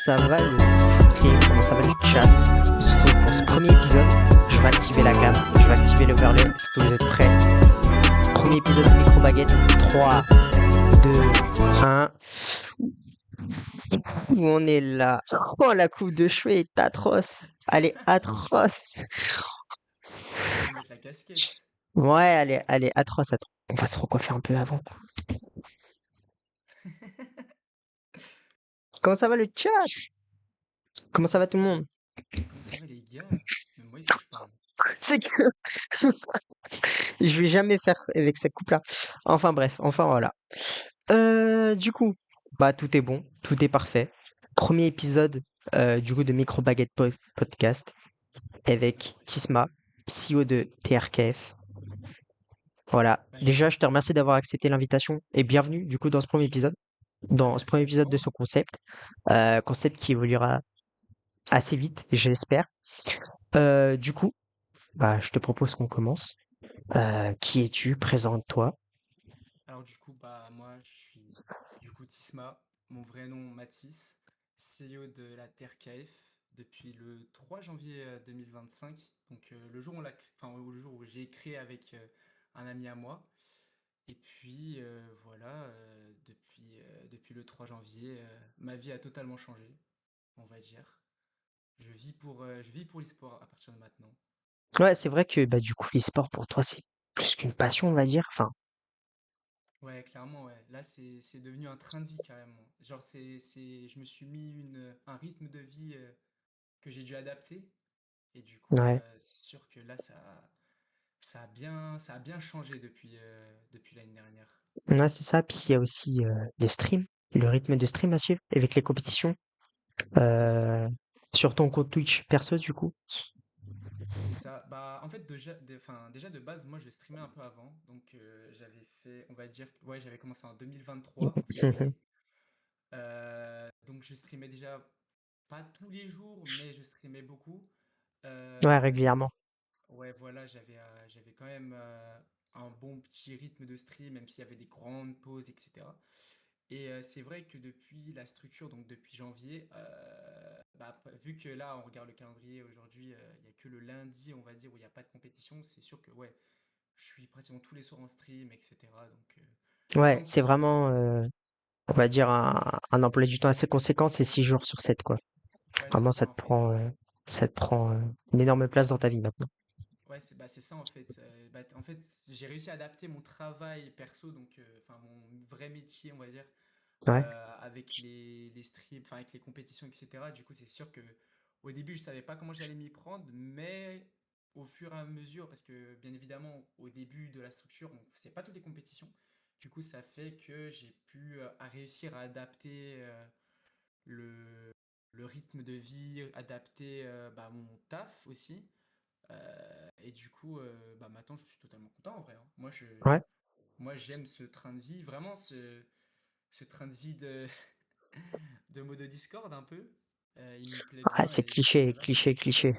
ça va le stream, comment ça va le chat? On se retrouve pour ce premier épisode. Je vais activer la cam, je vais activer l'overlay. Est-ce que vous êtes prêts? Premier épisode de Micro Baguette. 3, 2, 1. On est là. Oh, la coupe de cheveux est atroce. Elle est atroce. Tu vas mettre la casquette. Ouais, elle est atroce. Attends, on va se recoiffer un peu avant. Comment ça va le chat? Comment ça Comment va ça tout le va monde? Comment ça va les gars? Même moi il faut que je parle. C'est que je vais jamais faire avec cette coupe-là. Enfin bref, enfin voilà. Du coup, bah tout est bon, tout est parfait. Premier épisode du coup de Micro Baguette Podcast avec Tisma, CEO de TRKF. Voilà. Déjà, je te Magnifique. remercie d'avoir accepté l'invitation et bienvenue du coup dans ce premier épisode, Bah dans ce merci premier à épisode de toi. ce concept, concept qui évoluera assez vite, j'espère. Du coup, bah je te propose qu'on commence. Qui es-tu? Présente-toi. Alors du coup bah moi je suis du coup Tisma, mon vrai nom Mathis, CEO de la TRKF depuis le 3 janvier 2025. Donc le jour où le jour où j'ai créé avec un ami à moi. Et puis voilà, depuis le 3 janvier, ma vie a totalement changé, on va dire. Je vis pour l'e-sport à partir de maintenant. Ouais, c'est vrai que bah du coup, l'e-sport pour toi, c'est plus qu'une passion, on va dire. Enfin, Ouais, clairement, ouais. Là, c'est devenu un train de vie carrément. Genre, je me suis mis un rythme de vie que j'ai dû adapter. Et du coup, ouais. c'est sûr que là, ça a bien changé depuis l'année dernière. Ouais, c'est ça. Puis il y a aussi les streams, le rythme de stream à suivre avec les compétitions. C'est ça. Euh, sur ton compte Twitch perso, du coup. C'est ça. Bah, en fait, déjà de base, moi, je streamais un peu avant. Donc, j'avais fait, on va dire, ouais, j'avais commencé en 2023, en février. Donc, je streamais déjà pas tous les jours, mais je streamais beaucoup. Ouais, Euh, régulièrement. ouais, voilà, j'avais quand même un bon petit rythme de stream, même s'il y avait des grandes pauses, etc. Et c'est vrai que depuis la structure, donc depuis janvier, vu que là, on regarde le calendrier aujourd'hui, il n'y a que le lundi, on va dire, où il n'y a pas de compétition, c'est sûr que ouais, je suis pratiquement tous les soirs en stream, etc. Donc Ouais, maintenant que c'est c'est... vraiment, on va dire, un emploi du temps assez conséquent, c'est 6 jours sur 7, quoi. Ouais, c'est Vraiment, ça en fait. ça te prend une énorme place dans ta vie maintenant. Ouais, c'est ça en fait. En fait, j'ai réussi à adapter mon travail perso, donc enfin mon vrai métier, on va dire, Ouais, avec les streams, enfin avec les compétitions, etc. Du coup, c'est sûr que au début, je savais pas comment j'allais m'y prendre, mais au fur et à mesure, parce que bien évidemment, au début de la structure, on faisait pas toutes les compétitions. Du coup, ça fait que j'ai pu à réussir à adapter le, le rythme de vie, adapter mon taf aussi. Et du coup, maintenant, je suis totalement content en vrai, hein. ouais. Moi, j'aime ce train de vie, vraiment ce train de vie de mode Discord un peu. Il me plaît Ah, bien c'est et du coup, cliché, voilà. cliché, cliché.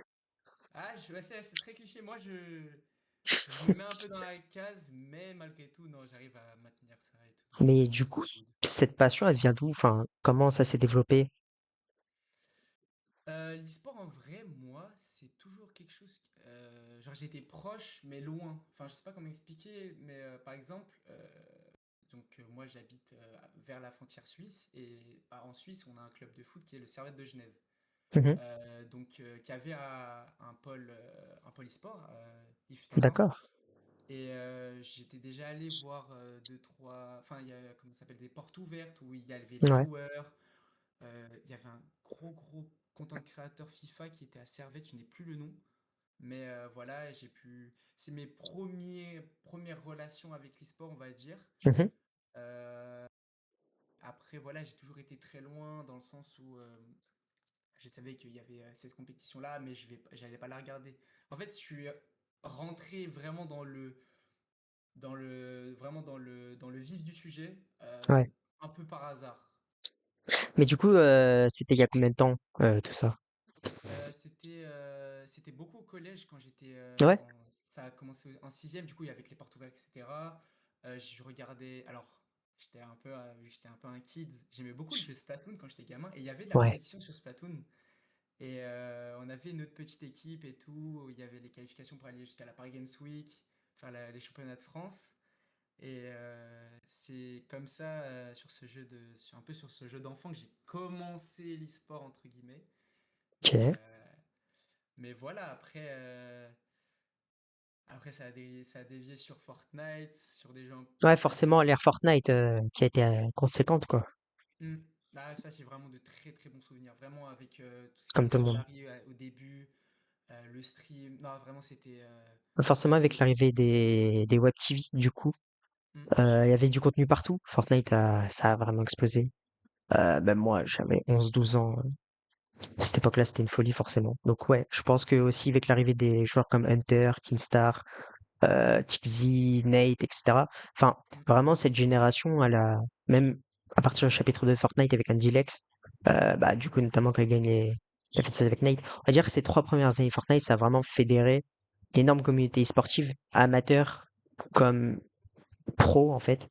Ah, ouais, c'est très cliché. Je me mets un peu dans la case, mais malgré tout, non, j'arrive à maintenir ça et tout. Donc, Mais non, du coup, c'est good. cette passion, elle vient d'où? Enfin, comment ça s'est développé? L'e-sport en vrai, moi, c'est toujours quelque chose. Genre, j'ai été proche, mais loin. Enfin, je sais pas comment expliquer, mais par exemple, moi, j'habite vers la frontière suisse, et en Suisse, on a un club de foot qui est le Servette de Genève. Mhm. Qui avait un pôle e-sport, il fut un temps. D'accord. Et j'étais déjà allé voir deux, trois. Enfin, il y a, comment ça s'appelle, des portes ouvertes où il y avait les Ouais. joueurs. Il y avait un gros content créateur FIFA qui était à Servette, je n'ai plus le nom. Mais voilà, j'ai pu. C'est mes premières relations avec l'e-sport, on va dire. Mhm. Euh, Après, voilà, j'ai toujours été très loin dans le sens où je savais qu'il y avait cette compétition-là, mais j'allais pas la regarder. En fait, je suis rentré vraiment dans le vif du sujet, Ouais. un peu par hasard. Mais du coup, c'était il y a combien de temps, tout ça? C'était beaucoup au collège quand Ouais. ça a commencé en sixième, du coup, avec les portes ouvertes, etc. Je regardais. Alors, j'étais un peu, vu que j'étais un peu un kid, j'aimais beaucoup le jeu Splatoon quand j'étais gamin et il y avait de la Ouais, compétition sur Splatoon. Et on avait notre petite équipe et tout. Il y avait les qualifications pour aller jusqu'à la Paris Games Week, faire les championnats de France. Et c'est comme ça, un peu sur ce jeu d'enfant que j'ai commencé l'e-sport entre guillemets. Mais, ok. mais voilà, après ça a dévié sur Fortnite, sur des jeux un Ouais, petit forcément, peu. l'ère Fortnite qui a été conséquente, quoi, Hmm. Ah, ça, j'ai vraiment de très très bons souvenirs. Vraiment avec tout ce qui comme était tout le monde. Solari au début, le stream. Non, vraiment, c'était Forcément, avec c'était. l'arrivée des Web TV, du coup, Hmm. il y avait du contenu partout. Fortnite, ça a vraiment explosé. Même moi, j'avais 11 12 ans. À cette époque-là, c'était une folie, forcément. Donc ouais, je pense que aussi avec l'arrivée des joueurs comme Hunter, Kinstar, Tixi, Nate, etc. Enfin, Hmm. vraiment, cette génération, elle a, même à partir du chapitre 2 de Fortnite avec Andy Lex, bah, du coup, notamment quand il gagne la fait avec Nate, on va dire que ces 3 premières années Fortnite, ça a vraiment fédéré l'énorme communauté sportive, amateur comme pro, en fait.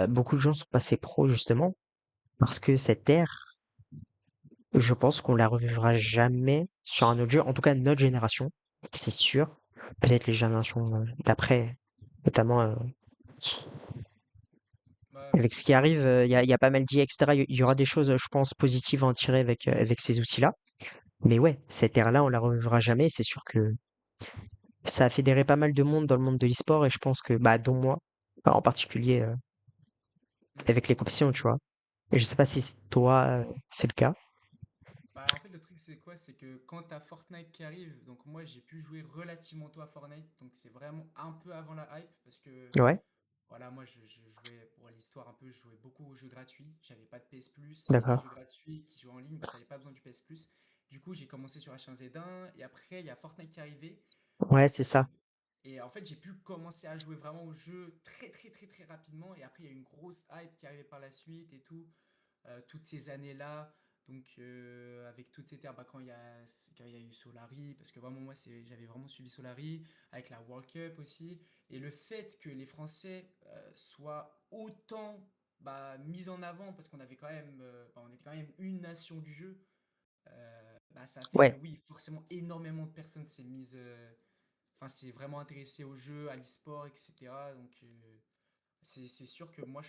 Beaucoup de gens sont passés pro, justement, parce que cette ère, je pense qu'on la revivra jamais sur un autre jeu, en tout cas notre génération, c'est sûr. Peut-être les générations d'après, notamment Bah, avec ce c'est qui sûr. arrive, il y a pas mal d'IA, etc. Il y aura des choses, je pense, positives à en tirer avec ces outils-là. Mais ouais, cette ère-là, on la revivra jamais. C'est sûr que ça a fédéré pas mal de monde dans le monde de l'e-sport et je pense que, bah, dont moi, en particulier Hmm. avec les compétitions, tu vois. Et je sais pas si toi, c'est le cas. Bah, en fait, le truc, c'est quoi? C'est que quand t'as Fortnite qui arrive, donc moi, j'ai pu jouer relativement tôt à Fortnite, donc c'est vraiment un peu avant la hype, parce que, Ouais, voilà, moi, je jouais, pour l'histoire un peu, je jouais beaucoup aux jeux gratuits, j'avais pas de PS Plus, et les d'accord. jeux gratuits qui jouent en ligne, bah, t'avais pas besoin du PS Plus. Du coup, j'ai commencé sur H1Z1, et après, il y a Fortnite qui est arrivé, Ouais, c'est et, ça. et en fait, j'ai pu commencer à jouer vraiment au jeu très, très, très, très rapidement, et après, il y a eu une grosse hype qui est arrivée par la suite et tout. Toutes ces années-là. Donc, avec toutes ces terres, bah, quand il y a eu Solari, parce que vraiment, moi, j'avais vraiment suivi Solari, avec la World Cup aussi. Et le fait que les Français soient autant mis en avant, parce qu'on avait quand même, on était quand même une nation du jeu, bah, ça a fait que Ouais, oui, forcément, énormément de personnes enfin, s'est vraiment intéressé au jeu, à l'e-sport, etc. Donc, c'est sûr que moi,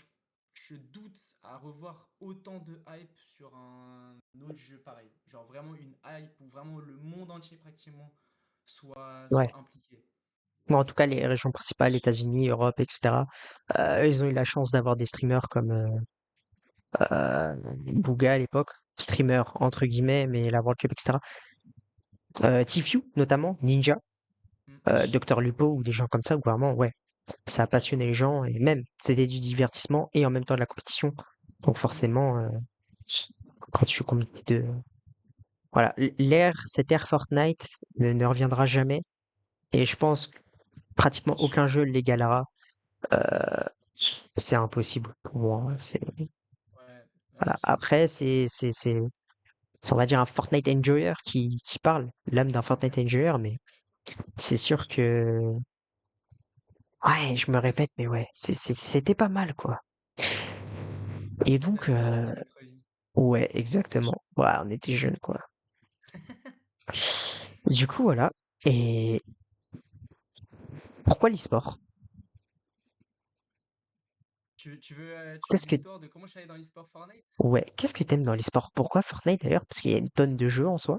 je doute à revoir autant de hype sur un autre jeu pareil. Genre vraiment une hype où vraiment le monde entier pratiquement ouais. soit impliqué. Bon, en tout cas, les régions principales, États-Unis, Europe, etc. Ils ont eu la chance d'avoir des streamers comme Booga à l'époque, streamer entre guillemets, mais la World Cup, etc. Tfue notamment, Ninja, Mm. Dr Lupo ou des gens comme ça, où vraiment, ouais, ça a passionné les gens et même c'était du divertissement et en même temps de la compétition. Donc Mm. forcément, quand tu combines de, voilà, cette ère Fortnite ne reviendra jamais et je pense que pratiquement aucun jeu l'égalera. Euh, c'est impossible pour moi. Ouais, Voilà. c'est Après, on va dire un Fortnite enjoyer qui parle, l'âme d'un Fortnite enjoyer, mais c'est sûr que, ouais, je me ouais, répète, mais ouais, c'était pas mal, quoi. Et ça donc, faisait partie de notre vie. ouais, exactement. Ouais, on était jeunes, quoi. Du coup, voilà. Et pourquoi l'e-sport? Tu veux Qu'est-ce que, l'histoire de comment je suis allé dans l'e-sport Fortnite? ouais, qu'est-ce que t'aimes dans l'e-sport? Pourquoi Fortnite d'ailleurs? Parce qu'il y a une tonne de jeux en soi.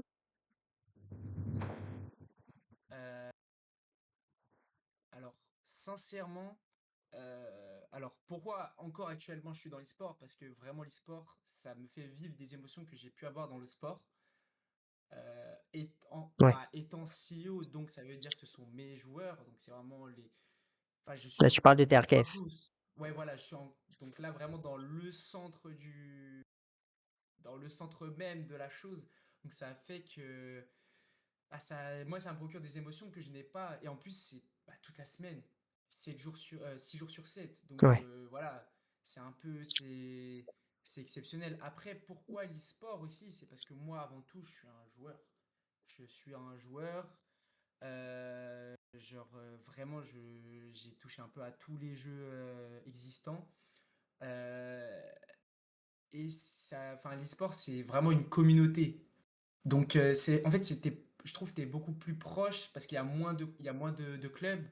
Euh, alors, sincèrement, alors pourquoi encore actuellement je suis dans l'e-sport? Parce que vraiment l'e-sport, ça me fait vivre des émotions que j'ai pu avoir dans le sport. Ouais. Étant CEO, donc ça veut dire que ce sont mes joueurs, donc c'est vraiment les. Enfin, je Là, suis tu parles de un TRKF. peu. Ouais, voilà, donc là vraiment dans le centre même de la chose. Donc ça a fait que moi, ça me procure des émotions que je n'ai pas. Et en plus, c'est toute la semaine, 6 jours sur 7. Donc Ouais, voilà, c'est un peu, c'est exceptionnel. Après, pourquoi l'e-sport aussi? C'est parce que moi, avant tout, je suis un joueur. Je suis un joueur. Genre, vraiment, j'ai touché un peu à tous les jeux existants. Heu et ça enfin, l'e-sport, c'est vraiment une communauté. Donc c'est en fait, c'était je trouve tu es beaucoup plus proche parce qu'il y a moins de clubs.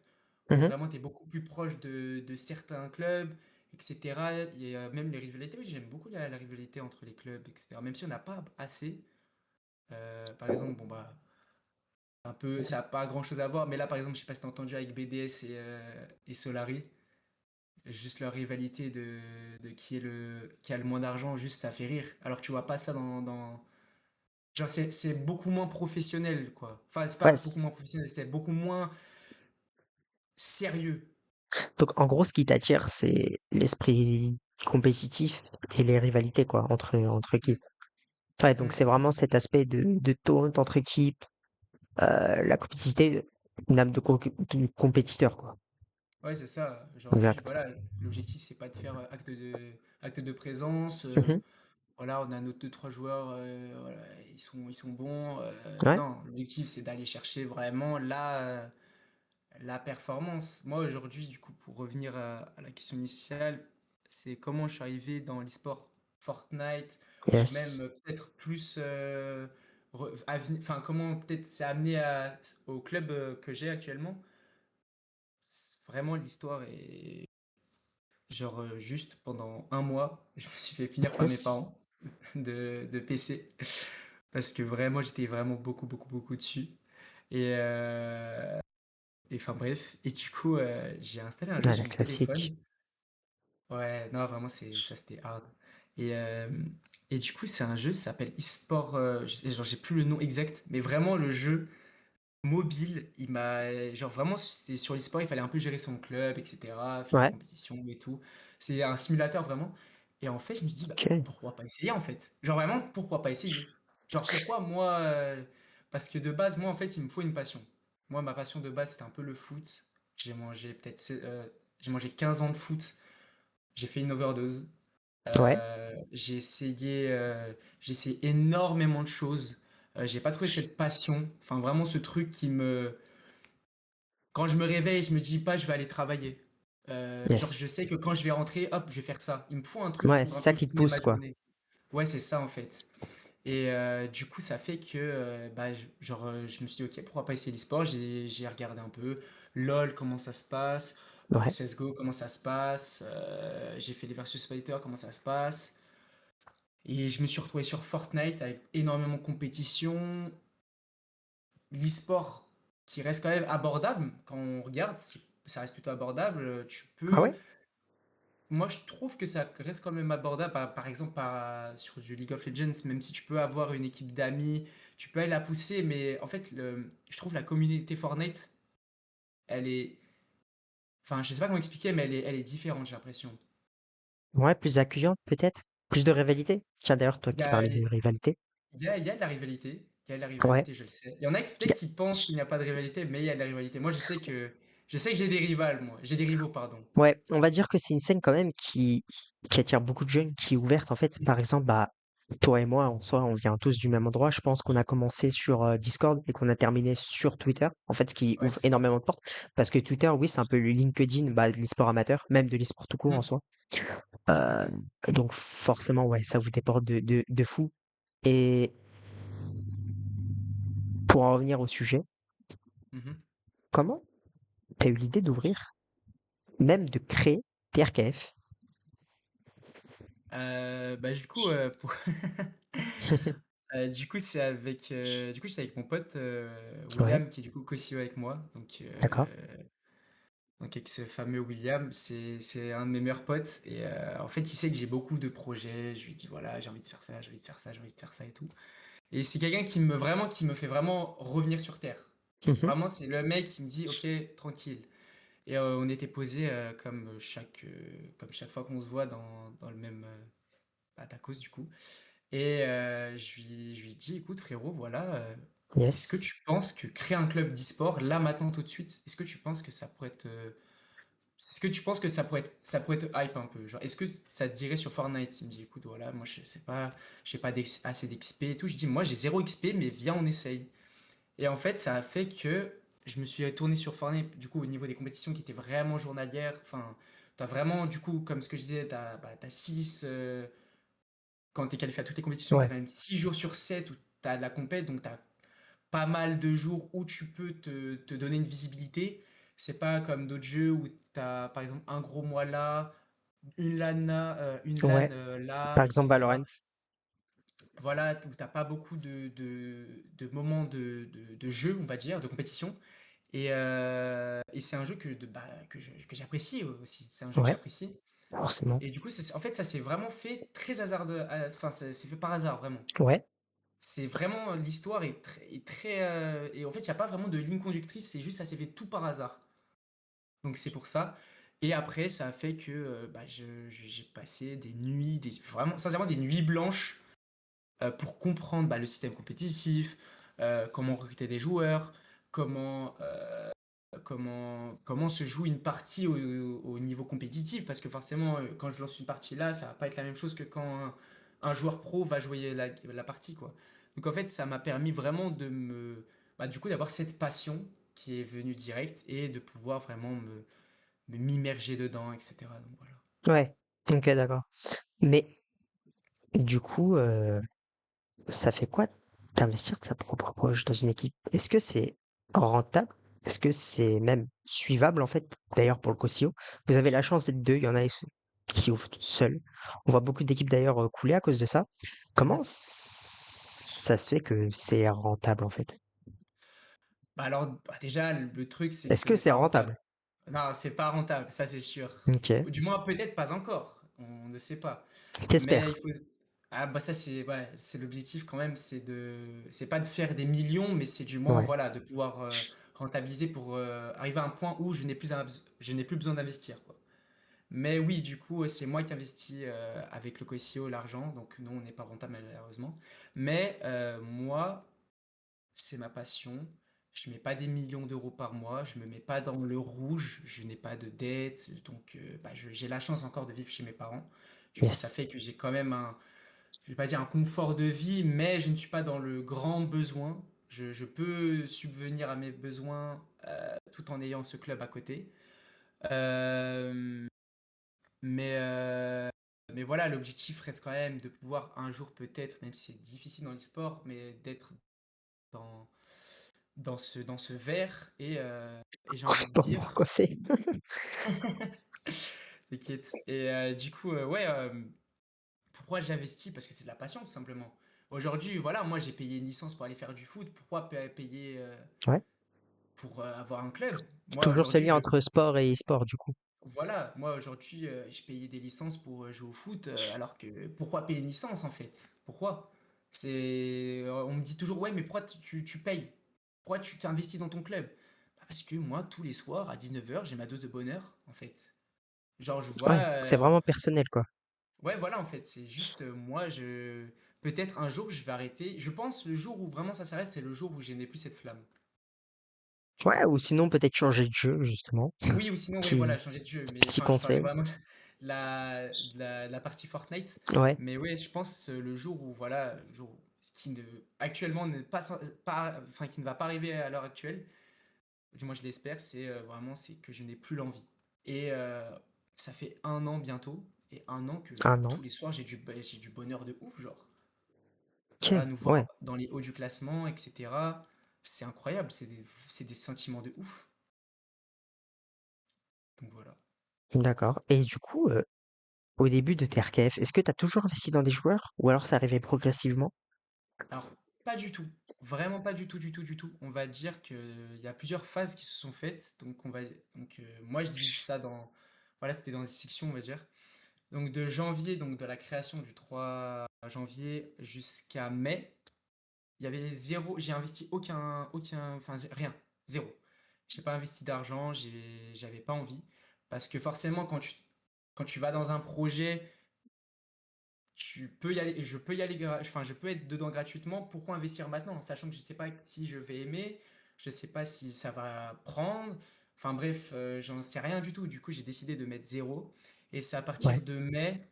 Donc Mmh. vraiment, tu es beaucoup plus proche de certains clubs et cetera et même les rivalités, oui, j'aime beaucoup la rivalité entre les clubs et cetera. Même si on n'a pas assez, par exemple, bon, bah, un peu ça a pas grand-chose à voir, mais là, par exemple, je sais pas si tu as entendu avec BDS et Solari, juste leur rivalité de qui a le moins d'argent, juste ça fait rire. Alors que tu vois pas ça dans genre c'est beaucoup moins professionnel, quoi. Enfin, c'est pas Ouais, beaucoup moins professionnel, c'est beaucoup moins sérieux. donc en gros, ce qui t'attire, c'est l'esprit compétitif et les rivalités, quoi, entre Mmh. équipes. Ouais, donc c'est Mmh. vraiment cet aspect de taunt entre équipes, la compétitivité, une âme de compétiteur, quoi. Ouais, c'est ça. Genre juste, Exact. voilà, l'objectif, c'est pas de faire acte de présence. Mmh. Voilà, on a nos deux, trois joueurs, voilà, ils sont bons. Ouais. Non, l'objectif, c'est d'aller chercher vraiment la performance. Moi, aujourd'hui, du coup, pour revenir à la question initiale, c'est comment je suis arrivé dans l'e-sport Fortnite, ou même Yes. peut-être plus, enfin, comment peut-être c'est amené au club que j'ai actuellement. Vraiment, l'histoire est genre juste pendant un mois, je me suis fait punir par mes Yes. parents de PC parce que vraiment, j'étais vraiment beaucoup dessus. Et, enfin bref, et du coup, j'ai installé un jeu Ah, la sur le classique. téléphone. Ouais, non, vraiment, ça c'était hard. Et, et du coup, c'est un jeu, ça s'appelle eSport. Genre, j'ai plus le nom exact, mais vraiment, le jeu mobile, il m'a. Genre, vraiment, c'était sur l'eSport, il fallait un peu gérer son club, etc., faire des Ouais. compétitions et tout. C'est un simulateur vraiment. Et en fait, je me suis dit, bah, OK. pourquoi pas essayer en fait? Genre, vraiment, pourquoi pas essayer? Genre, pourquoi moi. Parce que de base, moi, en fait, il me faut une passion. Moi, ma passion de base, c'était un peu le foot. J'ai mangé peut-être. J'ai mangé 15 ans de foot. J'ai fait une overdose. Ouais. J'ai essayé énormément de choses. J'ai pas trouvé cette passion, enfin vraiment ce truc qui me. Quand je me réveille, je me dis pas je vais aller travailler. Genre Yes. je sais que quand je vais rentrer, hop, je vais faire ça. Il me faut un truc Ouais, pour c'est un ça peu qui te tourner pousse, ma quoi. journée. Ouais, c'est ça en fait. Et du coup, ça fait que bah, je me suis dit, ok, pourquoi pas essayer l'e-sport? J'ai regardé un peu LOL, comment ça se passe, Ouais. CSGO, comment ça se passe, j'ai fait les versus fighter, comment ça se passe. Et je me suis retrouvé sur Fortnite avec énormément de compétition. L'e-sport qui reste quand même abordable quand on regarde, ça reste plutôt abordable. Tu Ah peux. ouais? Moi, je trouve que ça reste quand même abordable. Par exemple, sur du League of Legends, même si tu peux avoir une équipe d'amis, tu peux aller la pousser, mais en fait, je trouve la communauté Fortnite, elle est. Enfin, je sais pas comment expliquer, mais elle est différente, j'ai l'impression. Ouais, plus accueillante, peut-être? Plus de rivalité? Tiens, d'ailleurs, toi Il y qui a, parlais de rivalité. il y a de la rivalité. Il y a de la Ouais. rivalité, je le sais. Il y en a qui peut-être qui pensent qu'il n'y a pas de rivalité, mais il y a de la rivalité. Moi, je sais que j'ai des rivales, moi. J'ai des rivaux, pardon. Ouais, on va dire que c'est une scène quand même qui attire beaucoup de jeunes, qui est ouverte. En fait, par exemple, bah, toi et moi, en soi, on vient tous du même endroit. Je pense qu'on a commencé sur Discord et qu'on a terminé sur Twitter. En fait, ce qui Ouais, ouvre c'est ça. énormément de portes. Parce que Twitter, oui, c'est un peu le LinkedIn bah, de l'e-sport amateur, même de l'e-sport tout court en Mhm, soi. Euh, donc forcément, ouais, ça vous déporte de fou. Et pour en revenir au sujet, mhm. comment t'as eu l'idée d'ouvrir, même de créer TRKF? Bah, du coup, du coup, c'est avec mon pote Ouais, William, qui est du coup co-CEO avec moi. d'accord. Donc avec ce fameux William, c'est un de mes meilleurs potes. Et en fait, il sait que j'ai beaucoup de projets. Je lui dis, voilà, j'ai envie de faire ça, j'ai envie de faire ça, j'ai envie de faire ça et tout. Et c'est quelqu'un qui me fait vraiment revenir sur terre. Mhm. Vraiment, c'est le mec qui me dit, ok, tranquille. Et on était posés comme chaque fois qu'on se voit dans le même à tacos du coup. Et je lui dis, écoute frérot, voilà, est-ce que Yes. tu penses que créer un club d'e-sport, là maintenant tout de suite, est-ce que tu penses que ça pourrait être... est-ce que tu penses que ça pourrait être hype un peu? Genre, est-ce que ça te dirait sur Fortnite? Il me dit, écoute, voilà, moi je sais pas, j'ai pas assez d'XP et tout. Je dis, moi j'ai zéro XP, mais viens, on essaye. Et en fait, ça a fait que je me suis tourné sur Fortnite, du coup, au niveau des compétitions qui étaient vraiment journalières. Enfin, T'as vraiment, du coup, comme ce que je disais, t'as 6, quand tu es qualifié à toutes les compétitions, tu as Ouais, quand même 6 jours sur 7 où tu as de la compète, donc tu as pas mal de jours où tu peux te donner une visibilité. C'est pas comme d'autres jeux où tu as par exemple un gros mois là, une LAN ouais. là, Par exemple, etc. Valorant. Voilà, où t'as pas beaucoup de moments de jeu, on va dire, de compétition. Et c'est un jeu que j'apprécie aussi. C'est un jeu que Ouais, j'apprécie. forcément. Et du coup, en fait, ça s'est vraiment fait très hasardeux. Enfin, c'est fait par hasard, vraiment. Ouais, C'est vraiment, l'histoire est très, et en fait, il y a pas vraiment de ligne conductrice, c'est juste ça s'est fait tout par hasard. Donc c'est pour ça. Et après, ça a fait que, bah, j'ai passé des nuits, vraiment sincèrement des nuits blanches, pour comprendre, bah, le système compétitif, comment recruter des joueurs, comment se joue une partie au niveau compétitif. Parce que forcément, quand je lance une partie là, ça va pas être la même chose que quand un joueur pro va jouer la partie, quoi. Donc en fait, ça m'a permis vraiment bah, du coup, d'avoir cette passion qui est venue direct et de pouvoir vraiment m'immerger dedans, etc. Donc voilà. ouais. Ok, d'accord. Mais du coup, ça fait quoi d'investir de sa propre poche dans une équipe? Est-ce que c'est rentable? Est-ce que c'est même suivable en fait? D'ailleurs pour le COSIO, vous avez la chance d'être deux, il y en a qui ouvrent seuls. On voit beaucoup d'équipes d'ailleurs couler à cause de ça. Comment Mhm. ça se fait que c'est rentable en fait? Bah alors, bah déjà, le truc, c'est que Est-ce ce que n'est c'est pas rentable. rentable? Non, c'est pas rentable, ça c'est sûr. Ok, Du moins, peut-être pas encore, on ne sait pas. Mais il t'espères. faut. Ah bah ça c'est ouais, c'est l'objectif quand même, c'est pas de faire des millions, mais c'est du moins Ouais, voilà de pouvoir rentabiliser pour arriver à un point où je n'ai plus besoin d'investir quoi. Mais oui, du coup, c'est moi qui investis avec le COSIO l'argent, donc nous on n'est pas rentable malheureusement. Mais moi, c'est ma passion. Je mets pas des millions d'euros par mois, je me mets pas dans le rouge, je n'ai pas de dette, donc bah, j'ai la chance encore de vivre chez mes parents. Du coup, ça yes. fait que j'ai quand même je vais pas dire un confort de vie, mais je ne suis pas dans le grand besoin. Je peux subvenir à mes besoins tout en ayant ce club à côté. Euh, mais, euh, mais voilà, l'objectif reste quand même de pouvoir un jour peut-être, même si c'est difficile dans l'e-sport, mais d'être dans, dans ce verre et j'ai envie de Pour me dire, recoiffer. t'inquiète. Et du coup, ouais, pourquoi j'investis? Parce que c'est de la passion, tout simplement. Aujourd'hui, voilà, moi j'ai payé une licence pour aller faire du foot. Pourquoi payer Ouais. pour avoir un club? Moi Toujours ce aujourd'hui, lien entre sport et e-sport du coup. voilà, moi aujourd'hui, je payais des licences pour jouer au foot, alors que pourquoi payer une licence en fait? Pourquoi? On me dit toujours, ouais, mais pourquoi tu payes? Pourquoi tu t'investis dans ton club? Bah, parce que moi, tous les soirs à 19h, j'ai ma dose de bonheur, en fait. Genre, je vois, Ouais, c'est vraiment personnel quoi. ouais, voilà, en fait, c'est juste moi, peut-être un jour, je vais arrêter. Je pense le jour où vraiment ça s'arrête, c'est le jour où je n'ai plus cette flamme. Tu Ouais, vois? ou sinon peut-être changer de jeu justement. Oui, ou sinon, oui, voilà, Petit changer de jeu. Mais petit enfin, je parlais conseil. vraiment de la partie Fortnite. Ouais, Mais ouais, je pense le jour où, voilà, le jour qui ne, actuellement n'est pas, enfin, qui ne va pas arriver à l'heure actuelle, du moins je l'espère, c'est vraiment c'est que je n'ai plus l'envie. Et ça fait un an bientôt, et un an que un an. tous les soirs j'ai du bonheur de ouf, genre. OK, Voilà, nous ouais, voir dans les hauts du classement, etc. C'est incroyable, c'est des sentiments de ouf. Donc voilà. d'accord. Et du coup, au début de tes RKF, est-ce que tu as toujours investi dans des joueurs ou alors ça arrivait progressivement? Alors, pas du tout. Vraiment pas du tout, du tout, du tout. On va dire qu'il y a plusieurs phases qui se sont faites. Moi, je divise ça dans. Voilà, c'était dans des sections, on va dire. Donc, de janvier, donc de la création du 3 janvier jusqu'à mai, il y avait zéro. J'ai investi enfin, rien. Zéro. J'ai pas investi d'argent, j'avais pas envie. Parce que forcément, quand tu vas dans un projet, tu peux y aller, je peux y aller, enfin, je peux être dedans gratuitement. Pourquoi investir maintenant? Sachant que je ne sais pas si je vais aimer, je ne sais pas si ça va prendre. Enfin bref, j'en sais rien du tout. Du coup, j'ai décidé de mettre zéro. Et c'est à Ouais, partir de mai,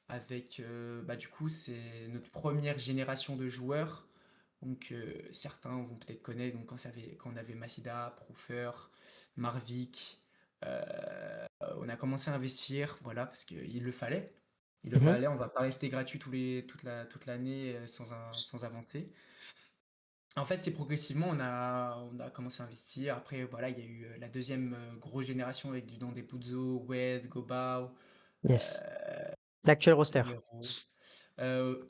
avec, bah, du coup, c'est notre première génération de joueurs. Donc, certains vont peut-être connaître, donc quand on avait Masida, Proufer, Marvik, on a commencé à investir, voilà, parce qu'il le fallait. Il le Mhm. fallait, on va pas rester gratuit toute l'année sans avancer. En fait, c'est progressivement, on a commencé à investir. Après, voilà, il y a eu la deuxième grosse génération avec du Don des Puzo, Wed, Gobao, Yes. L'actuel roster. Nero. Euh,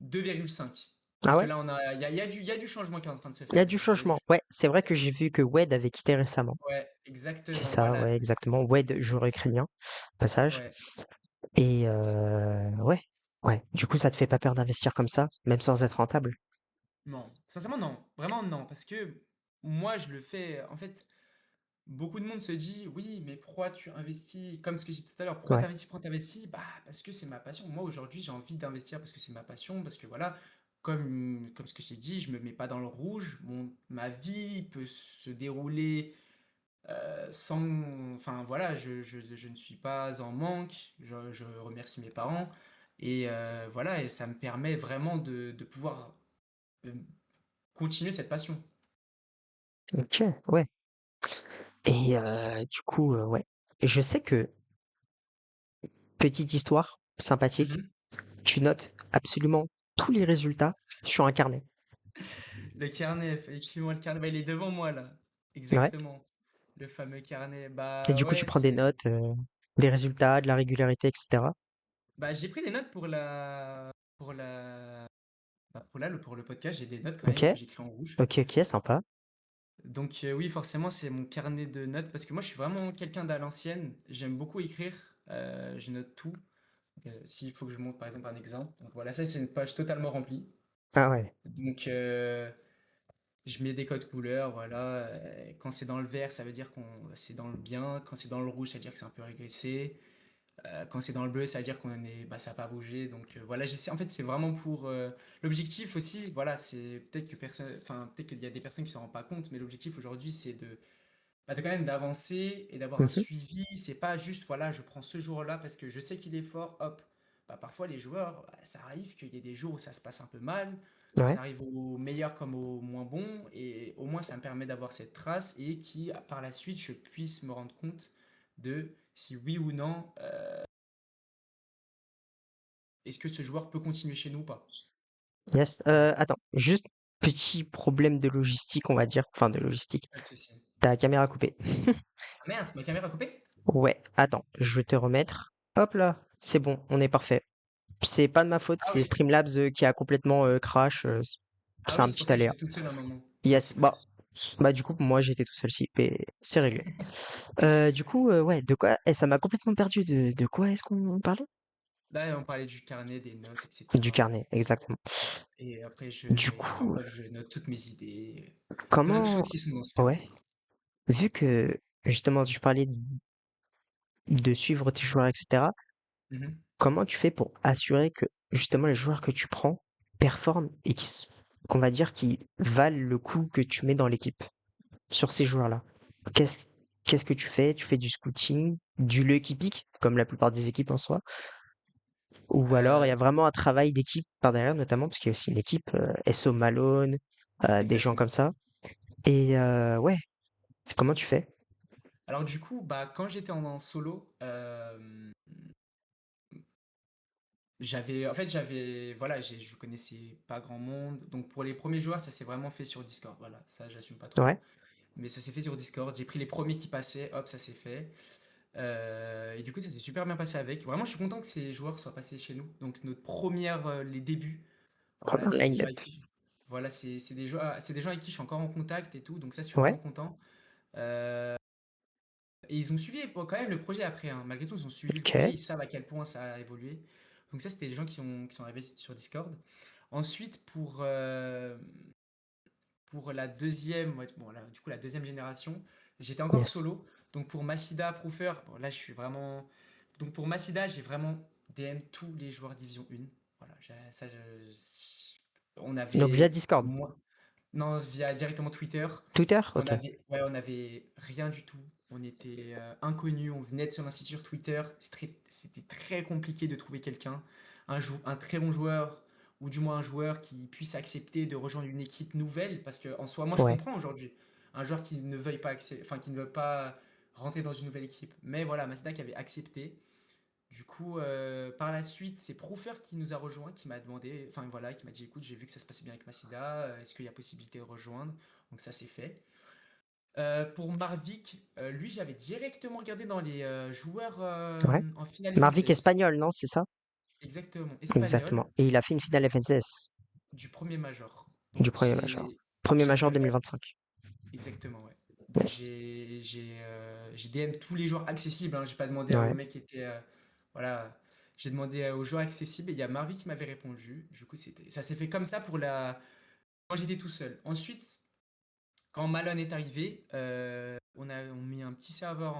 2,5. Ah Parce que ouais? là, il y a du changement qui est en train de se Il y a faire. du Il y a du changement. Ouais, c'est vrai que j'ai vu que Wed avait quitté récemment. Ouais, C'est exactement, ça, voilà. ouais, exactement. Wed, joueur ukrainien, passage. Ouais. Et ouais, ouais. Du coup, ça te fait pas peur d'investir comme ça, même sans être rentable? Non, sincèrement, non. Vraiment, non. Parce que moi, je le fais. En fait, beaucoup de monde se dit, oui, mais pourquoi tu investis, comme ce que j'ai dit tout à l'heure, pourquoi tu Ouais. investis, pourquoi tu investis? Bah, parce que c'est ma passion. Moi, aujourd'hui, j'ai envie d'investir parce que c'est ma passion, parce que voilà, comme ce que j'ai dit, je me mets pas dans le rouge. Ma vie peut se dérouler sans. Enfin, voilà, je ne suis pas en manque. Je remercie mes parents. Et voilà, et ça me permet vraiment de pouvoir euh, continuer cette passion. Ok, ouais. Et du coup, ouais. Je sais que, petite histoire sympathique, Mhm. tu notes absolument tous les résultats sur un carnet. Le carnet, effectivement, le carnet, bah, il est devant moi là. Ouais. Exactement. Le fameux carnet. Et Bah du coup, tu ouais, prends des c'est. notes, des résultats, de la régularité, etc. Bah j'ai pris des notes pour le podcast, j'ai des notes quand Ok, même que j'écris en rouge. ok, ok, sympa. Donc oui, forcément, c'est mon carnet de notes parce que moi je suis vraiment quelqu'un d'à l'ancienne. J'aime beaucoup écrire. Je note tout. S'il faut que je montre par exemple un exemple. Donc voilà, ça c'est une page totalement remplie. Ah ouais. Donc je mets des codes couleurs, voilà. Quand c'est dans le vert, ça veut dire qu'on c'est dans le bien. Quand c'est dans le rouge, ça veut dire que c'est un peu régressé. Quand c'est dans le bleu, ça veut dire ça n'a pas bougé. Donc voilà, j'essaie. En fait, c'est vraiment pour l'objectif aussi. Voilà, c'est peut-être que personne, enfin peut-être qu'il y a des personnes qui s'en rendent pas compte, mais l'objectif aujourd'hui, c'est de quand même d'avancer et d'avoir un Mhm. suivi. C'est pas juste voilà, je prends ce jour-là parce que je sais qu'il est fort. Hop. Bah, parfois les joueurs, ça arrive qu'il y ait des jours où ça se passe un peu mal. Ouais. Ça arrive au meilleur comme au moins bon, et au moins ça me permet d'avoir cette trace et qui, par la suite, je puisse me rendre compte de si oui ou non est-ce que ce joueur peut continuer chez nous ou pas? Yes. Attends, juste petit problème de logistique, on va dire. Enfin, de logistique. Pas de souci. Ta caméra coupée. Ah merde, ma caméra coupée? Ouais, attends, je vais te remettre. Hop là, c'est bon, on est parfait. C'est pas de ma faute, Ah c'est oui. Streamlabs qui a complètement crash. Ah C'est un oui, c'est pour petit ça que aléa. j'étais tout seul à un moment. Yes, Ok, pas de souci. bah du coup, moi j'étais tout seul ci mais c'est réglé. Du coup, ouais, de quoi? Ça m'a complètement perdu. De quoi est-ce qu'on parlait? Là, on parlait du carnet, des notes, Du etc. carnet, exactement. Et après, Du enfin, coup, bref, je note toutes mes idées, plein de comment, choses qui sont dans ce ouais, carnet, quoi. vu que justement tu parlais de suivre tes joueurs, etc., Mhm. comment tu fais pour assurer que justement les joueurs que tu prends performent et qu'on va dire qu'ils valent le coup que tu mets dans l'équipe sur ces joueurs-là? Qu'est-ce qu'est-ce que tu fais? Tu fais du scouting, du lucky pick, comme la plupart des équipes en soi, ou alors il y Euh, a vraiment un travail d'équipe par derrière, notamment parce qu'il y a aussi une équipe SO Malone, des gens comme exactement. ça. Et ouais, comment tu fais? Alors du coup, bah, quand j'étais en solo, voilà, je connaissais pas grand monde. Donc pour les premiers joueurs, ça s'est vraiment fait sur Discord. Voilà, ça, j'assume pas Ouais, trop. Mais ça s'est fait sur Discord. J'ai pris les premiers qui passaient, hop, ça s'est fait. Et du coup, ça s'est super bien passé avec. Vraiment, je suis content que ces joueurs soient passés chez nous. Donc notre première, les débuts, voilà, première c'est des gens line-up. avec qui, voilà, c'est des gens avec qui je suis encore en contact et tout. Donc ça, je suis Ouais, vraiment content. Euh, et ils ont suivi quand même le projet après, hein. Malgré tout, ils ont suivi le projet. ok, Ils savent à quel point ça a évolué. Donc ça, c'était des gens qui sont arrivés sur Discord. Ensuite, pour la deuxième, ouais, bon, là, du coup, la deuxième génération, j'étais encore yes. solo. Donc pour Masida, Proofer, bon, là, je suis vraiment. Donc pour Masida, j'ai vraiment DM tous les joueurs Division 1. Voilà, on Donc via avait Discord. moins. Non, via directement Twitter. Twitter? On Ok. avait, ouais, on avait rien du tout. On était inconnus. On venait de se lancer sur Twitter. C'était très compliqué de trouver quelqu'un, un très bon joueur, ou du moins un joueur qui puisse accepter de rejoindre une équipe nouvelle. Parce que en soi, moi, je Ouais, comprends aujourd'hui un joueur qui ne veuille pas, enfin, qui ne veut pas rentrer dans une nouvelle équipe. Mais voilà, Masida qui avait accepté. Du coup, par la suite, c'est Profer qui nous a rejoint, qui m'a demandé, enfin voilà, qui m'a dit, écoute, j'ai vu que ça se passait bien avec Masida, est-ce qu'il y a possibilité de rejoindre? Donc ça c'est fait. Pour Marvik, lui, j'avais directement regardé dans les joueurs Ouais. en finale Marvic FNCS. espagnol, non, c'est ça? Exactement, Exactement. espagnol, Et il a fait une finale FNCS du premier major. du Donc premier major. j'ai Premier j'ai major fait 2025. exactement, ouais. Donc Yes. j'ai DM tous les joueurs accessibles, hein. J'ai pas demandé aux Ouais. mecs qui étaient voilà, j'ai demandé aux joueurs accessibles et il y a Marvik qui m'avait répondu. Du coup, ça s'est fait comme ça pour la quand j'étais tout seul. Ensuite, quand Malone est arrivé, on mis un petit serveur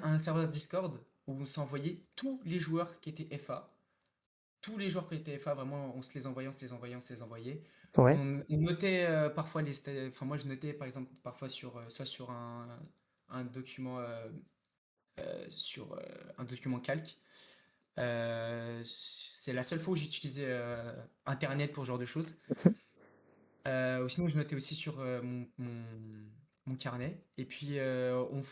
un serveur Discord où on s'envoyait tous les joueurs qui étaient FA. Tous les joueurs qui étaient FA, vraiment, on se les envoyait, on se les envoyait, on se les envoyait. Ouais. On notait parfois enfin, moi, je notais par exemple parfois soit sur un document, un document calque. C'est la seule fois où j'utilisais Internet pour ce genre de choses. Ou sinon, je notais aussi sur mon carnet. Et puis, on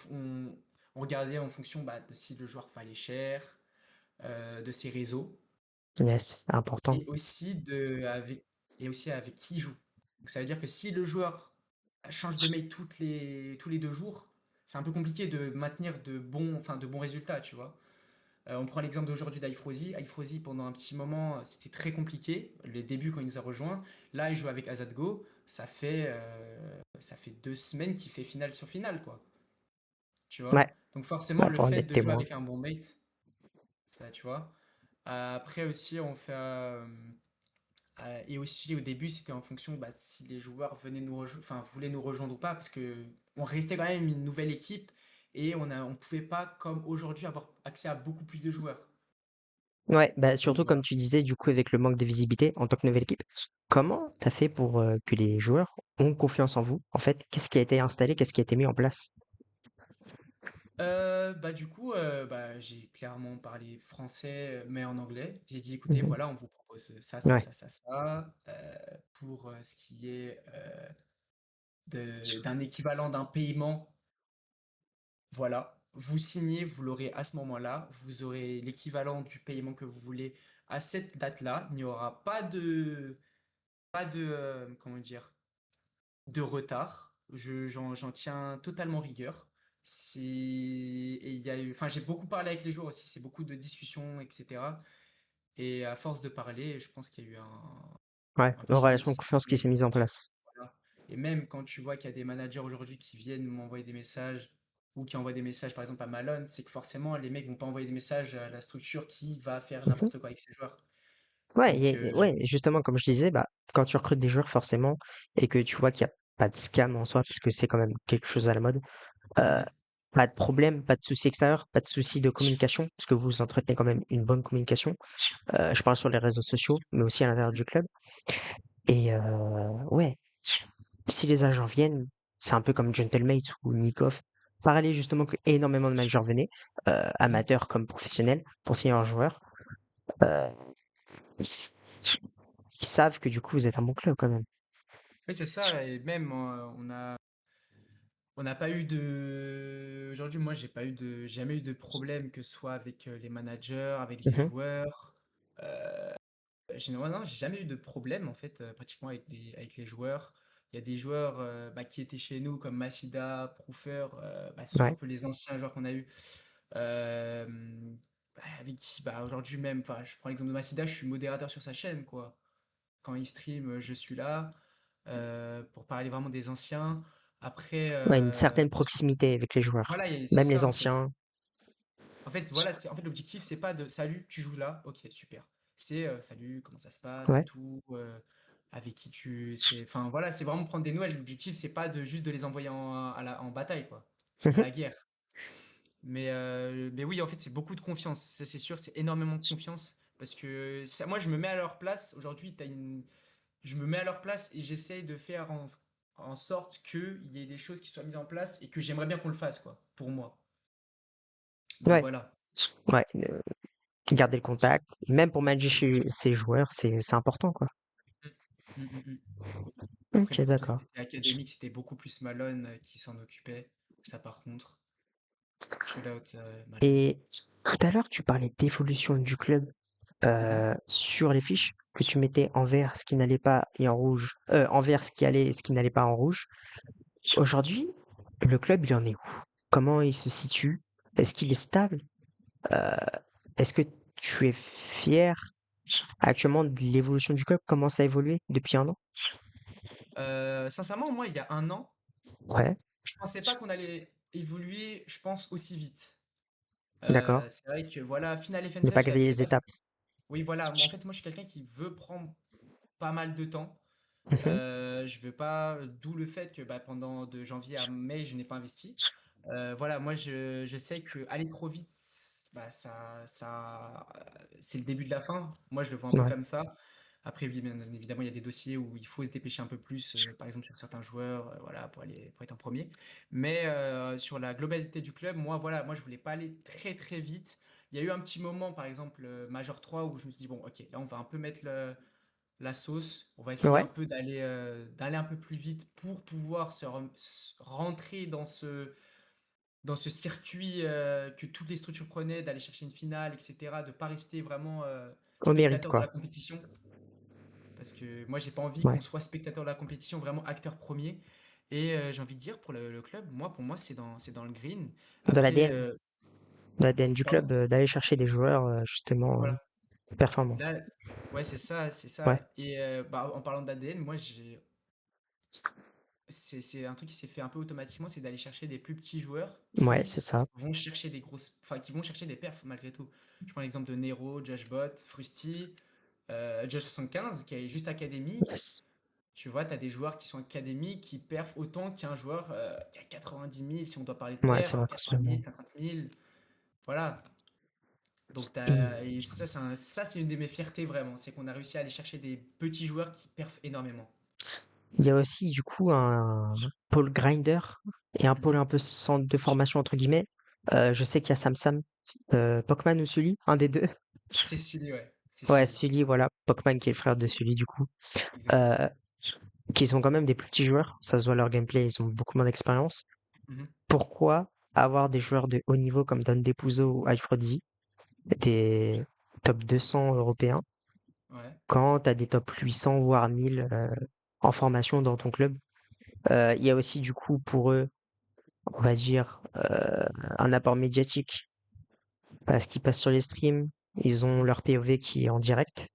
regardait en fonction bah, de si le joueur valait cher, de ses réseaux, Yes. Important. et aussi, et aussi avec qui il joue. Donc, ça veut dire que si le joueur change de mate tous les 2 jours, c'est un peu compliqué de maintenir enfin, de bons résultats, tu vois. On prend l'exemple d'aujourd'hui d'Aifrozi. Aifrozi, pendant un petit moment, c'était très compliqué. Les débuts, quand il nous a rejoints. Là, il joue avec Azadgo. Ça fait 2 semaines qu'il fait finale sur finale, quoi. Tu Ouais. vois? Donc forcément, Ouais, le pour en fait être de jouer témoin. avec un bon mate, ça, tu vois? Après aussi, et aussi au début, c'était en fonction bah, si les joueurs enfin, voulaient nous rejoindre ou pas, parce que on restait quand même une nouvelle équipe et on pouvait pas, comme aujourd'hui, avoir accès à beaucoup plus de joueurs. Ouais, bah Donc surtout comme voilà. tu disais, du coup, avec le manque de visibilité en tant que nouvelle équipe, comment t'as fait pour que les joueurs ont confiance en vous? En fait, qu'est-ce qui a été installé, qu'est-ce qui a été mis en place? Bah, du coup, bah, j'ai clairement parlé français, mais en anglais. J'ai dit: «Écoutez, Mhm. voilà, on vous propose ça, ça, Ouais, ça, ça, ça, pour, ce qui est, de d'un équivalent d'un paiement, voilà. Vous signez, vous l'aurez à ce moment-là. Vous aurez l'équivalent du paiement que vous voulez à cette date-là. Il n'y aura pas de, comment dire? De retard. J'en tiens totalement rigueur. Et il y a eu, enfin, j'ai beaucoup parlé avec les joueurs aussi, c'est beaucoup de discussions, etc. Et à force de parler, je pense qu'il y a eu ouais, un une petit lien relation qui de s'est confiance qui créé. s'est mise en place. Voilà. Et même quand tu vois qu'il y a des managers aujourd'hui qui viennent m'envoyer des messages ou qui envoient des messages par exemple à Malone, c'est que forcément les mecs vont pas envoyer des messages à la structure qui va faire Mhm. n'importe quoi avec ses joueurs. Ouais, Donc, ouais, justement, comme je disais, bah, quand tu recrutes des joueurs, forcément, et que tu vois qu'il n'y a pas de scam en soi, parce que c'est quand même quelque chose à la mode, euh, mm, pas de problème, pas de souci extérieur, pas de souci de communication, parce que vous entretenez quand même une bonne communication. Je parle sur les réseaux sociaux, mais aussi à l'intérieur du club. Et ouais, si les agents viennent, c'est un peu comme Gentlemate ou Nikov. Parler justement que énormément de managers venaient, mm. amateurs comme professionnels, pour signer leurs joueurs. Euh, ils, s- ils savent que du coup vous êtes un bon club quand même. Oui, c'est ça. Et même, on n'a pas eu aujourd'hui, moi, jamais eu de problème, que ce soit avec les managers, avec les Mhm. joueurs. Non, j'ai jamais eu de problème, en fait, pratiquement avec les joueurs. Il y a des joueurs bah, qui étaient chez nous, comme Masida, Proofer, bah, ce sont un Ouais. peu les anciens joueurs qu'on a eu. euh, avec qui, bah, aujourd'hui même, enfin, je prends l'exemple de Masida, je suis modérateur sur sa chaîne, quoi. Quand il stream, je suis là pour parler vraiment des anciens. Après, Ouais, une certaine proximité avec les joueurs, voilà, c'est même les ça en fait. anciens. En fait, voilà, en fait l'objectif, c'est pas de salut, tu joues là, ok, super. C'est salut, comment ça se passe et Ouais. tout, avec qui enfin voilà, c'est vraiment prendre des nouvelles. L'objectif, c'est pas de juste de les envoyer en bataille, quoi, à Mhm. la guerre. Mais oui, en fait, c'est beaucoup de confiance, ça c'est sûr, c'est énormément de confiance. Parce que moi, je me mets à leur place. Aujourd'hui, je me mets à leur place et j'essaye de faire en sorte qu'il y ait des choses qui soient mises en place et que j'aimerais bien qu'on le fasse, quoi, pour moi. Donc Ouais. voilà. Ouais. Garder le contact. Et même pour manager ses joueurs, c'est important, quoi. Mm, mm, mm. Après, Ok, pour tout ce d'accord. qui était académique, c'était beaucoup plus Malone qui s'en occupait. Ça, par contre, chill out, Malone. Et tout à l'heure, tu parlais d'évolution du club Mhm. sur les fiches que tu mettais en vert ce qui n'allait pas et en rouge, en vert ce qui allait et ce qui n'allait pas en rouge. Aujourd'hui, le club, il en est où? Comment il se situe? Est-ce qu'il est stable? Euh, Est-ce que tu es fier actuellement de l'évolution du club? Comment ça a évolué depuis un an? Sincèrement, moi, il y a un an, Ouais, je pensais pas qu'on allait évoluer, je pense, aussi vite. d'accord. C'est vrai que voilà, Final Ne pas FNCS, griller c'est les pas. étapes. Oui, voilà. Moi, en fait, moi, je suis quelqu'un qui veut prendre pas mal de temps. Mhm. Je veux pas, d'où le fait que bah, pendant de janvier à mai, je n'ai pas investi. Voilà, moi, je sais que aller trop vite, bah, c'est le début de la fin. Moi, je le vois un peu Ouais, comme ça. Après, oui, bien évidemment, il y a des dossiers où il faut se dépêcher un peu plus, par exemple sur certains joueurs, voilà, pour être en premier. Mais sur la globalité du club, moi, je voulais pas aller très très vite. Il y a eu un petit moment, par exemple, Major 3, où je me suis dit, bon, ok, là, on va un peu mettre la sauce. On va essayer ouais, un peu d'aller un peu plus vite pour pouvoir rentrer dans ce circuit que toutes les structures prenaient, d'aller chercher une finale, etc. De ne pas rester vraiment au mérite, spectateur de quoi. la compétition. Parce que moi, j'ai pas envie qu'on Ouais. soit spectateur de la compétition, vraiment acteur premier. Et j'ai envie de dire, pour le club, pour moi, c'est dans le green. De Après, l'ADN. De l'ADN du pardon? club, d'aller chercher des joueurs, justement, Voilà. performants. Là, ouais, c'est ça, c'est ça. Ouais, Et bah, en parlant d'ADN, moi, c'est un truc qui s'est fait un peu automatiquement, c'est d'aller chercher des plus petits joueurs ouais, qui c'est ça. vont chercher qui vont chercher des perfs malgré tout. Je prends l'exemple de Nero, Josh Bot, Frusty, Josh 75 qui est juste académique. Yes. Tu vois, tu as des joueurs qui sont académiques qui perfent autant qu'un joueur qui a 90 000, si on doit parler de Ouais, c'est perf, vrai qu'en ce 80 000, moment. 50 000. Voilà. Donc, Et et ça, c'est une de mes fiertés vraiment. C'est qu'on a réussi à aller chercher des petits joueurs qui perfent énormément. il y a aussi, du coup, un pôle grinder et un pôle Mhm. un peu centre de formation, entre guillemets. Je sais qu'il y a Sam Sam, Pokman ou Sully, un des deux. C'est Sully, ouais. C'est Ouais, Sully. Sully, voilà. Pokman qui est le frère de Sully, du coup. Exactement. Euh, qui sont quand même des plus petits joueurs. Ça se voit leur gameplay, ils ont beaucoup moins d'expérience. Mhm. Pourquoi avoir des joueurs de haut niveau comme Don Depuzo ou Alfredzi, des top 200 européens, Ouais. quand tu as des top 800 voire 1000 en formation dans ton club? Il y a aussi du coup pour eux, on va dire, un apport médiatique parce qu'ils passent sur les streams, ils ont Mhm. leur POV qui est en direct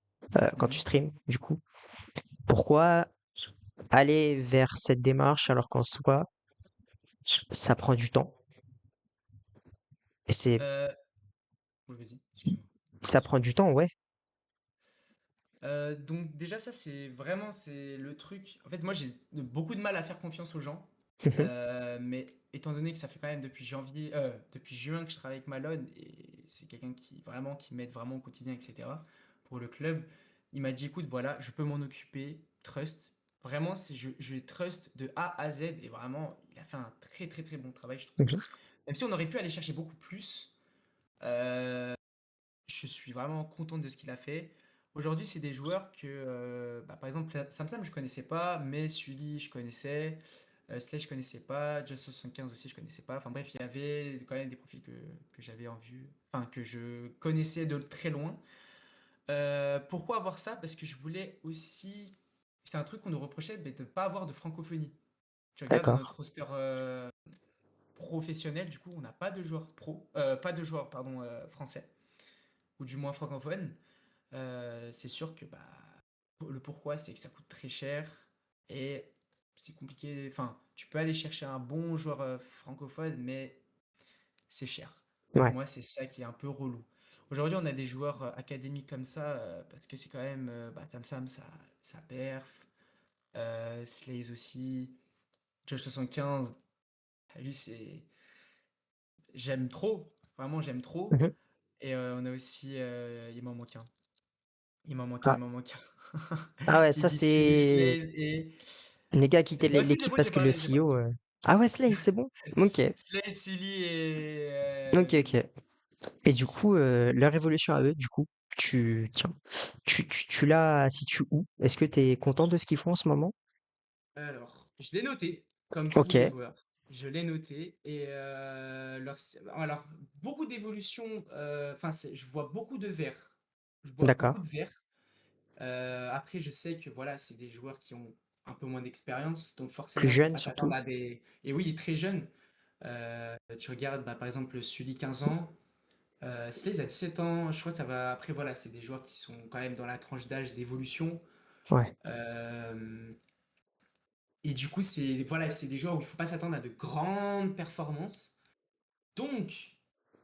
quand tu Mhm. streams, du coup. Pourquoi aller vers cette démarche alors qu'en soi, ça prend du temps et Euh, oui, vas-y, excuse-moi. ça prend du temps, ouais. Donc déjà ça c'est le truc. En fait moi j'ai beaucoup de mal à faire confiance aux gens. Mhm, Mais étant donné que ça fait quand même depuis juin que je travaille avec Malone et c'est quelqu'un qui m'aide vraiment au quotidien, etc. Pour le club, il m'a dit écoute voilà je peux m'en occuper, trust. Vraiment je trust de A à Z et vraiment il a fait un très très très bon travail je trouve. mhm, Même si on aurait pu aller chercher beaucoup plus. euh, je suis vraiment content de ce qu'il a fait. Aujourd'hui, c'est des joueurs que, bah, par exemple, Samsam, je connaissais pas, mais Sully, je connaissais. Slay, je connaissais pas. Just 75 aussi, je connaissais pas. Enfin bref, il y avait quand même des profils que j'avais en vue, enfin que je connaissais de très loin. Pourquoi avoir ça? Parce que je voulais aussi. C'est un truc qu'on nous reprochait, mais de ne pas avoir de francophonie. Tu regardes dans d'accord. notre roster professionnel, du coup, on n'a pas de joueurs pas de joueurs, pardon, français, ou du moins francophones. C'est sûr que bah, le pourquoi, c'est que ça coûte très cher et c'est compliqué. Enfin, tu peux aller chercher un bon joueur francophone, mais c'est cher. Donc Ouais, moi, c'est ça qui est un peu relou. Aujourd'hui, on a des joueurs académiques comme ça, parce que c'est quand même bah, Tam Sam, ça perf. Slays aussi. Josh 75, lui, j'aime trop. Vraiment, j'aime trop. mhm. Et on a aussi. Il m'en manque un. Il m'en manque un, Ah, il m'en manque un. ah ouais, Il ça dit Sully c'est Slays et. les gars quittaient Non, c'est l'équipe bon, parce que le j'ai parlé. CEO. Ah ouais, Slay, c'est bon. Ok, Slays, Sully et. ok, ok. Et du coup, leur évolution à eux, du coup, tiens, tu l'as situé où? Est-ce que tu es content de ce qu'ils font en ce moment? Alors, je l'ai noté, comme tous Ok, les joueurs. Je l'ai noté et alors beaucoup d'évolutions, enfin je vois beaucoup de verts. Je vois D'accord. beaucoup de verts. Après je sais que voilà, c'est des joueurs qui ont un peu moins d'expérience, donc Plus forcément il faut jeune pas s'attendre surtout. à des et oui, très jeunes. Tu regardes bah, par exemple Sully 15 ans, Slays a 17 ans, je crois que ça va après voilà, c'est des joueurs qui sont quand même dans la tranche d'âge d'évolution. Ouais, Euh, et du coup, c'est voilà, c'est des joueurs où il faut pas s'attendre à de grandes performances. Donc,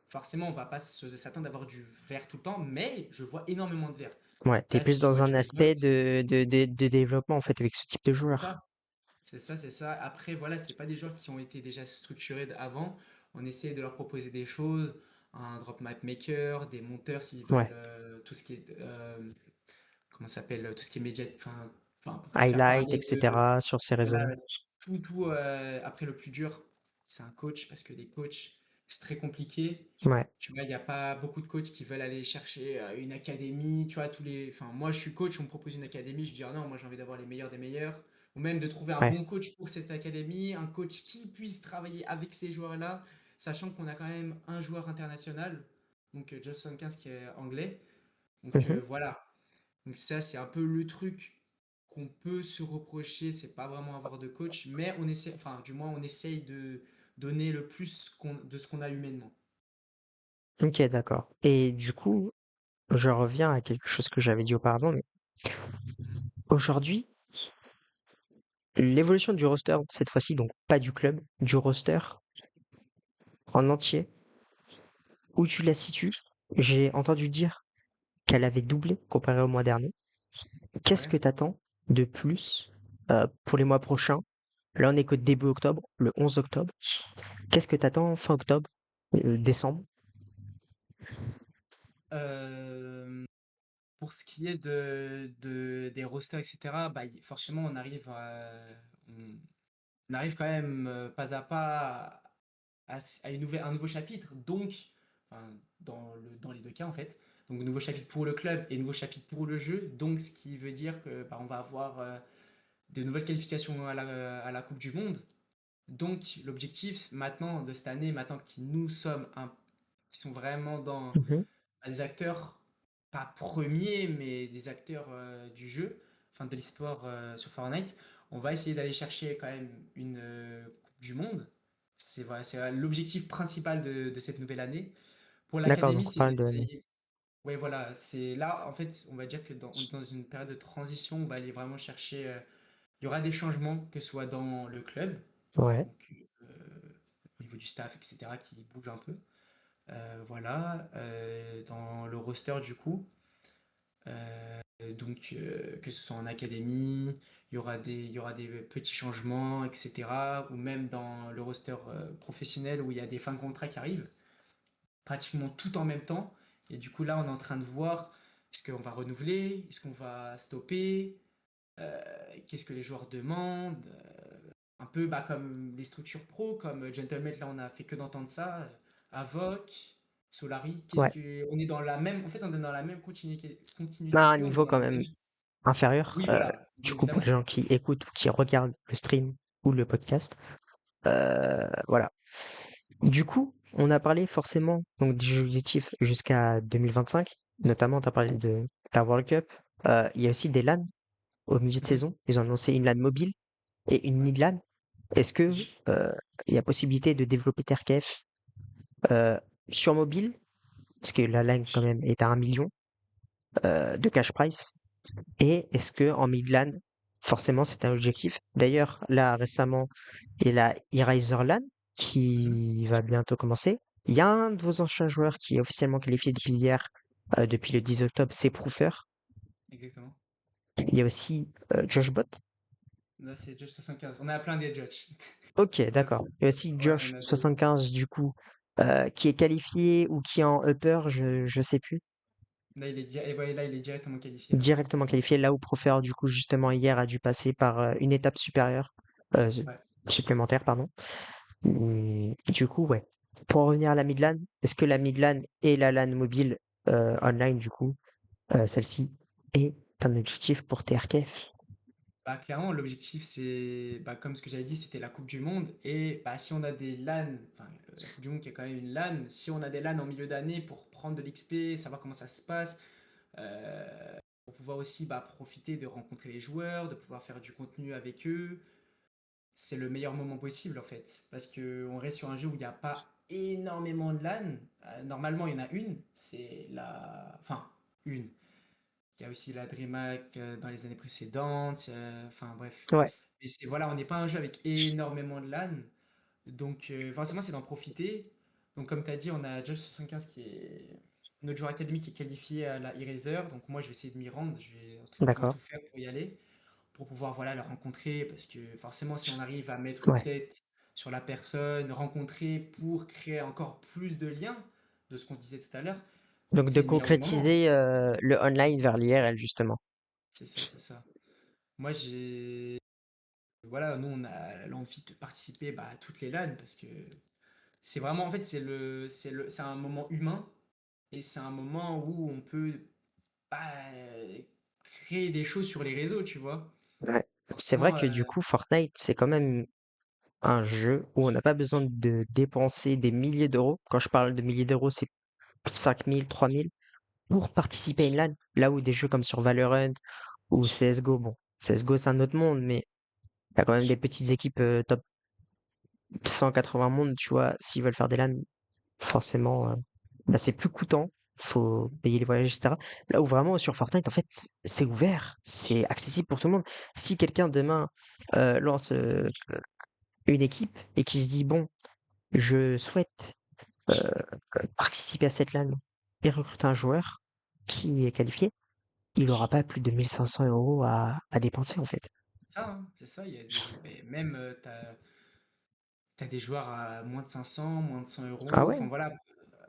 forcément, on va pas s'attendre à avoir du vert tout le temps, mais je vois énormément de vert. ouais. T'es Là, plus si tu dans vois un Josh aspect Butt, de développement en fait avec ce type de c'est joueur. ça, c'est ça, c'est ça. Après, voilà, c'est pas des joueurs qui ont été déjà structurés avant. On essaie de leur proposer des choses, un drop map maker, des monteurs s'ils veulent Ouais. tout ce qui est comment ça s'appelle, tout ce qui est média, enfin, pour faire Highlight, parler de etc. sur ces réseaux. voilà, tout, après le plus dur, c'est un coach parce que les coachs, c'est très compliqué. Ouais. Tu vois, il n'y a pas beaucoup de coachs qui veulent aller chercher une académie. Tu vois, enfin, moi, je suis coach, on me propose une académie, je dis ah non, moi, j'ai envie d'avoir les meilleurs des meilleurs. Ou même de trouver un Ouais. bon coach pour cette académie, un coach qui puisse travailler avec ces joueurs-là, sachant qu'on a quand même un joueur international, donc Josh 15 qui est anglais. Donc Mhm. voilà, donc ça, c'est un peu le truc qu'on peut se reprocher, c'est pas vraiment avoir de coach, mais on essaie, enfin, du moins, on essaye de donner le plus de ce qu'on a humainement. Ok, d'accord. Et du coup, je reviens à quelque chose que j'avais dit auparavant, mais aujourd'hui, l'évolution du roster, cette fois-ci, donc pas du club, du roster en entier, où tu la situes, j'ai entendu dire qu'elle avait doublé comparé au mois dernier. Qu'est-ce Ouais. que tu attends de plus pour les mois prochains? Là, on est que début octobre, le 11 octobre. Qu'est-ce que tu attends fin octobre, décembre? Euh, pour ce qui est des rosters, etc., bah, forcément, on arrive quand même pas à pas un nouveau chapitre. Donc, enfin, dans les deux cas, en fait, donc nouveau chapitre pour le club et nouveau chapitre pour le jeu. Donc, ce qui veut dire que bah, on va avoir de nouvelles qualifications à la Coupe du Monde. Donc, l'objectif maintenant de cette année, maintenant que nous sommes qui sont vraiment Mhm. des acteurs, pas premiers, mais des acteurs du jeu, enfin de l'e-sport sur Fortnite, on va essayer d'aller chercher quand même une Coupe du Monde. C'est voilà, c'est l'objectif principal de cette nouvelle année. Pour D'accord, l'académie, donc on c'est parle de... d'essayer. Ouais, voilà, c'est là, en fait, on va dire que on est dans une période de transition, on va aller vraiment chercher. Il y aura des changements, que ce soit dans le club, Ouais, donc au niveau du staff, etc., qui bouge un peu. Voilà, dans le roster du coup. Donc, que ce soit en académie, il y aura des petits changements, etc. Ou même dans le roster professionnel où il y a des fins de contrat qui arrivent, pratiquement tout en même temps. Et du coup, là, on est en train de voir est-ce qu'on va renouveler, est-ce qu'on va stopper, euh, qu'est-ce que les joueurs demandent. Un peu bah, comme les structures pro, comme Gentleman, là, on a fait que d'entendre ça. Avoc, Solari, ouais. on est dans la même, en fait, on est dans la même À continuité un qu'eux, on est niveau dans quand la même même. inférieur. Oui, voilà, Du coup, pour les évidemment. gens qui écoutent ou qui regardent le stream ou le podcast, voilà. Du coup, on a parlé forcément donc des objectifs jusqu'à 2025. Notamment, tu as parlé de la World Cup. Il y a aussi des LAN au milieu de Mhm. saison. Ils ont annoncé une LAN mobile et une Ouais. mid-LAN. Est-ce que il y a possibilité de développer TRKF euh, sur mobile? Parce que la LAN quand même est à 1 million de cash price. Et est-ce que en mid-LAN, forcément, c'est un objectif? D'ailleurs, là, récemment, il y a la Eraser LAN Mhm. qui va bientôt commencer. Il y a un de vos anciens joueurs qui est officiellement qualifié depuis hier, depuis le 10 octobre, c'est Proofer. Exactement. Il y a aussi Joshbot. Là, c'est Judge 75. On a plein des Judge. Ok, On a, d'accord. Il y a aussi ouais, on a des. Josh75, du coup, qui est qualifié ou qui est en upper, je sais plus. Là, et ouais, là, il est directement qualifié. Ouais. Directement qualifié, là où Profer, du coup, justement, hier, a dû passer par une étape supérieure, Ouais. supplémentaire, pardon. Du coup, ouais. Pour revenir à la Midlan, est-ce que la Midlan et la LAN mobile online, du coup, celle-ci, est un objectif pour TRKF? Bah, clairement, l'objectif, c'est, bah, comme ce que j'avais dit, c'était la Coupe du Monde. Et bah, si on a des LAN, enfin, la Coupe du Monde qui est quand même une LAN, si on a des LAN en milieu d'année pour prendre de l'XP, savoir comment ça se passe, pour pouvoir aussi bah, profiter de rencontrer les joueurs, de pouvoir faire du contenu avec eux, c'est le meilleur moment possible en fait. Parce qu'on reste sur un jeu où il n'y a pas énormément de LAN. Normalement, il y en a une, c'est la. Enfin, une. Il y a aussi la DreamHack dans les années précédentes. Enfin, bref. Ouais, Et c'est voilà, on n'est pas un jeu avec énormément de LAN. Donc, forcément, c'est d'en profiter. Donc, comme tu as dit, on a Josh75 qui est notre joueur académique qui est qualifié à la Eraser. Donc, moi, je vais essayer de m'y rendre. Je vais d'accord. tout faire pour y aller, pour pouvoir voilà, le rencontrer. Parce que forcément, si on arrive à mettre une Ouais. tête sur la personne, rencontrer pour créer encore plus de liens de ce qu'on disait tout à l'heure, Donc de c'est le meilleur des moments. concrétiser le online vers l'IRL, justement. C'est ça, c'est ça. Moi, j'ai. Voilà, nous, on a l'envie de participer bah, à toutes les LAN parce que c'est vraiment, en fait, c'est un moment humain et c'est un moment où on peut bah, créer des choses sur les réseaux, tu vois. Ouais. C'est vrai Quand, que du coup, Fortnite, c'est quand même un jeu où on n'a pas besoin de dépenser des milliers d'euros. Quand je parle de milliers d'euros, c'est 5 000, 3 000 pour participer à une LAN. Là où des jeux comme sur Valorant ou CSGO, bon, CSGO c'est un autre monde, mais il y a quand même des petites équipes top 180 mondes, tu vois, s'ils veulent faire des LAN, forcément, bah, c'est plus coûtant. Faut payer les voyages, etc. Là où vraiment sur Fortnite, en fait, c'est ouvert, c'est accessible pour tout le monde. Si quelqu'un demain lance une équipe et qui se dit, bon, je souhaite euh, participer à cette LAN et recruter un joueur qui est qualifié, il n'aura pas plus de 1 500 € à dépenser, en fait. ça, hein, c'est ça, il y a des. Mais même, t'as des joueurs à moins de 500, moins de 100 Ah euros. ouais? Enfin, voilà.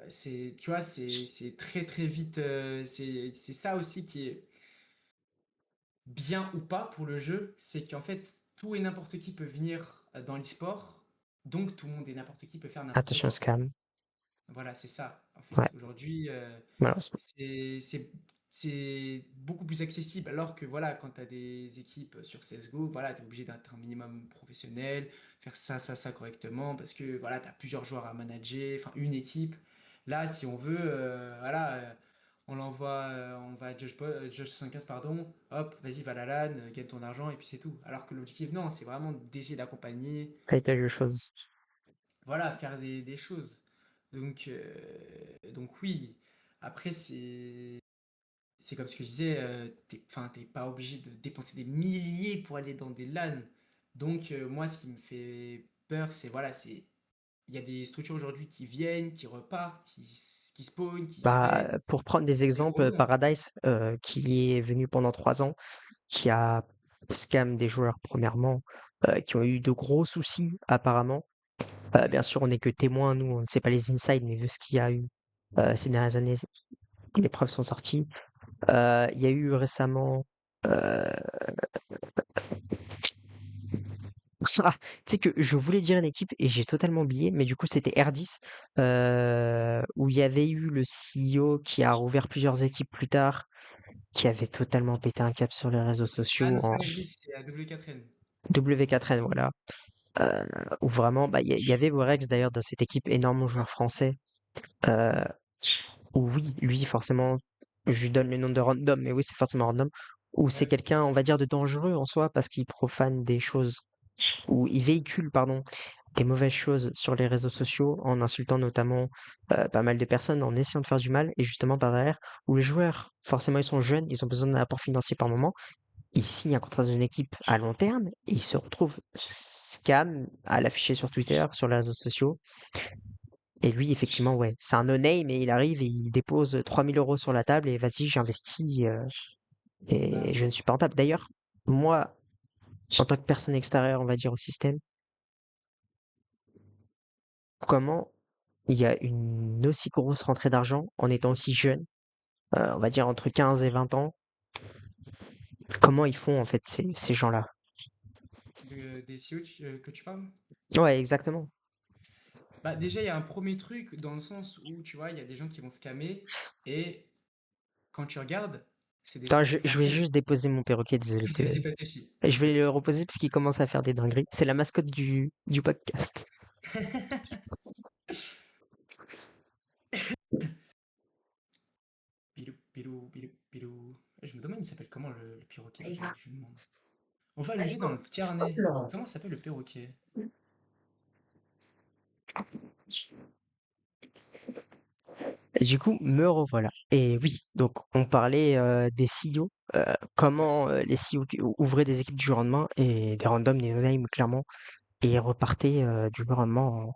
Tu vois, c'est très, très vite. C'est ça aussi qui est bien ou pas pour le jeu. C'est qu'en fait, tout et n'importe qui peut venir dans l'e-sport. Donc, tout le monde et n'importe qui peut faire n'importe Attention au quoi. scam. Voilà, c'est ça, en Ouais, fait. Aujourd'hui, malheureusement. c'est c'est- c'est beaucoup plus accessible. Alors que, voilà, quand tu as des équipes sur CSGO, voilà, tu es obligé d'être un minimum professionnel, faire ça correctement, parce que, voilà, tu as plusieurs joueurs à manager, enfin, une équipe. Là, si on veut, voilà, on l'envoie, on va à Josh 75, pardon, hop, vas-y, va à la LAN, gagne ton argent, et puis c'est tout. Alors que l'objectif, non, c'est vraiment d'essayer d'accompagner, T'as quelque chose. voilà, faire des choses. Donc oui, après c'est comme ce que je disais, enfin, t'es pas obligé de dépenser des milliers pour aller dans des LAN. Donc moi, ce qui me fait peur, c'est voilà, il y a des structures aujourd'hui qui viennent, qui repartent, qui spawnent, qui Bah, s'arrêtent. pour prendre des C'est gros exemples, nom. Paradise, qui est venu pendant 3 ans, qui a scam des joueurs premièrement, qui ont eu de gros soucis apparemment. Mm. Bien sûr, on n'est que témoins, nous, on ne sait pas les insides, mais vu ce qu'il y a eu ces dernières années, les preuves sont sorties. Il y a eu récemment, euh, ah, tu sais que je voulais dire une équipe et j'ai totalement oublié, mais du coup c'était R10, où il y avait eu le CEO qui a rouvert plusieurs équipes plus tard, qui avait totalement pété un cap sur les réseaux Ah sociaux non, c'est en pas Nergis, c'est à W4N. W4N, voilà. euh, Où vraiment, bah, il y avait Werex d'ailleurs dans cette équipe, énorme joueur français. euh, Où oui, lui forcément, je lui donne le nom de random, mais oui c'est forcément random. Où c'est Ouais. quelqu'un, on va dire, de dangereux en soi parce qu'il profane des choses, ou il véhicule, pardon, des mauvaises choses sur les réseaux sociaux en insultant notamment pas mal de personnes, en essayant de faire du mal, et justement par derrière, où les joueurs, forcément ils sont jeunes, ils ont besoin d'un apport financier par moment, ils signent un contrat dans une équipe à long terme, et ils se retrouvent scam à l'afficher sur Twitter, sur les réseaux sociaux, et lui effectivement ouais, c'est un no-name, et il arrive et il dépose 3 000 € sur la table, et vas-y j'investis, et Bah, je ne suis pas rentable. D'ailleurs, moi, en tant que personne extérieure, on va dire, au système, comment il y a une aussi grosse rentrée d'argent en étant aussi jeune, on va dire entre 15 et 20 ans. Comment ils font en fait ces gens-là? des CEO que tu parles? Ouais, exactement. Bah déjà, il y a un premier truc dans le sens où, tu vois, il y a des gens qui vont scammer et quand tu regardes, C'est des Attends, structures je vais françaises. juste déposer mon perroquet, désolé. Vas-y, vas-y, pas de souci. Je Vas-y, pas vais de le souci. reposer parce qu'il commence à faire des dingueries. C'est la mascotte du podcast. Bilou, bilou, bilou, bilou. Je me demande, il s'appelle comment le perroquet? Faudrait que je lui demande. On va ajouter dans le carnet. Comment s'appelle le perroquet? Et du coup, me revoilà. Et oui, donc on parlait des CEO, Ouais. comment les CEO ouvraient des équipes du jour au lendemain et des randoms, des no-name clairement, et repartaient du jour au lendemain